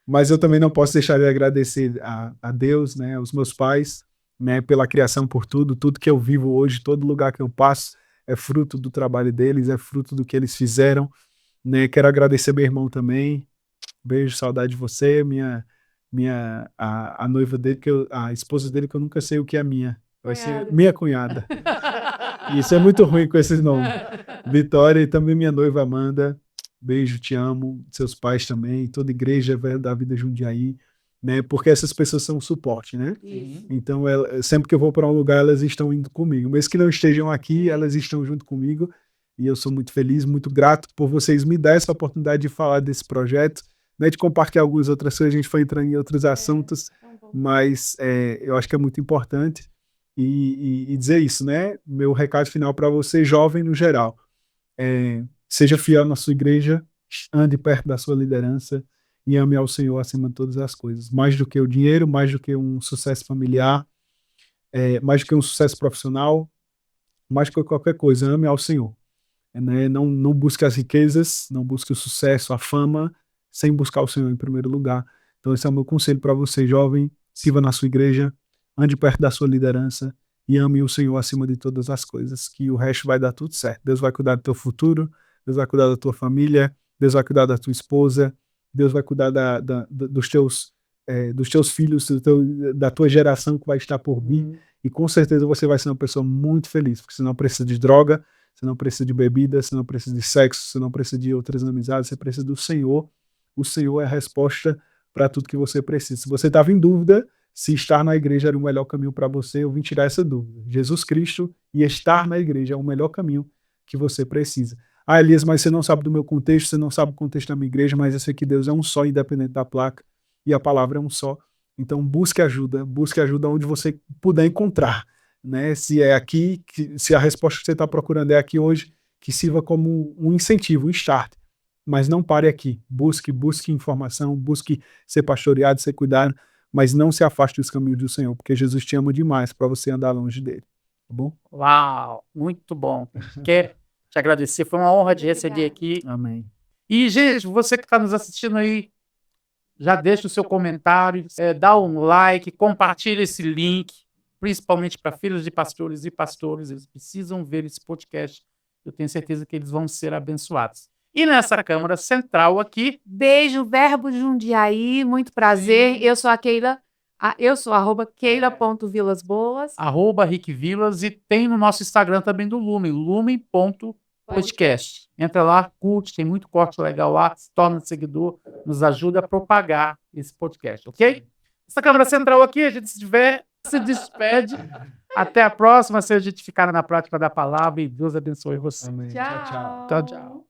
Mas eu também não posso deixar de agradecer a Deus, né, aos meus pais, né, pela criação, por tudo que eu vivo hoje, todo lugar que eu passo é fruto do trabalho deles, é fruto do que eles fizeram, né? Quero agradecer meu irmão também. Beijo, saudade de você, a noiva dele, a esposa dele, que eu nunca sei o que é minha. Vai ser minha cunhada. Isso é muito ruim com esse nome. Vitória, e também minha noiva Amanda. Beijo, te amo. Seus pais também, toda igreja da Vida Jundiaí, né? Porque essas pessoas são suporte, né? Isso. Então, sempre que eu vou para um lugar, elas estão indo comigo. Mesmo que não estejam aqui, elas estão junto comigo. E eu sou muito feliz, muito grato por vocês me darem essa oportunidade de falar desse projeto, né, de compartilhar algumas outras coisas. A gente foi entrando em outros assuntos, mas eu acho que é muito importante e dizer isso, né? Meu recado final para você, jovem no geral, seja fiel na sua igreja, ande perto da sua liderança e ame ao Senhor acima de todas as coisas. Mais do que o dinheiro, mais do que um sucesso familiar, mais do que um sucesso profissional, mais do que qualquer coisa, ame ao Senhor. Né? Não busque as riquezas, não busque o sucesso, a fama, sem buscar o Senhor em primeiro lugar. Então esse é o meu conselho para você, jovem. Sirva na sua igreja, ande perto da sua liderança e ame o Senhor acima de todas as coisas, que o resto vai dar tudo certo. Deus vai cuidar do teu futuro, Deus vai cuidar da tua família, Deus vai cuidar da tua esposa, Deus vai cuidar dos teus filhos, da tua geração que vai estar por vir, e com certeza você vai ser uma pessoa muito feliz, porque você não precisa de droga, você não precisa de bebida, você não precisa de sexo, você não precisa de outras amizades, você precisa do Senhor. O Senhor é a resposta para tudo que você precisa. Se você estava em dúvida se estar na igreja era o melhor caminho para você, eu vim tirar essa dúvida. Jesus Cristo e estar na igreja é o melhor caminho que você precisa. Ah, Elias, mas você não sabe do meu contexto, você não sabe o contexto da minha igreja, mas eu sei que Deus é um só, independente da placa, e a palavra é um só. Então busque ajuda onde você puder encontrar. Né? Se é aqui, se a resposta que você está procurando é aqui hoje, que sirva como um incentivo, um start. Mas não pare aqui. Busque informação, busque ser pastoreado, ser cuidado, mas não se afaste dos caminhos do Senhor, porque Jesus te ama demais para você andar longe dele. Tá bom? Uau, muito bom. Quero te agradecer, foi uma honra te receber aqui. Amém. E, gente, você que está nos assistindo aí, já deixa o seu comentário, dá um like, compartilha esse link, principalmente para filhos de pastores e pastores. Eles precisam ver esse podcast. Eu tenho certeza que eles vão ser abençoados. E nessa Câmara Central aqui... Beijo, Verbo Jundiaí, muito prazer. Eu sou a Keila, eu sou @keila.vilasboas. @RickVilas, e tem no nosso Instagram também do Lumen, lumen.podcast. Entra lá, curte, tem muito corte legal lá, se torna seguidor, nos ajuda a propagar esse podcast, ok? Essa Câmara Central aqui, a gente se despede. Até a próxima, seja edificada na prática da palavra, e Deus abençoe você. Amém. Tchau. Tchau, tchau.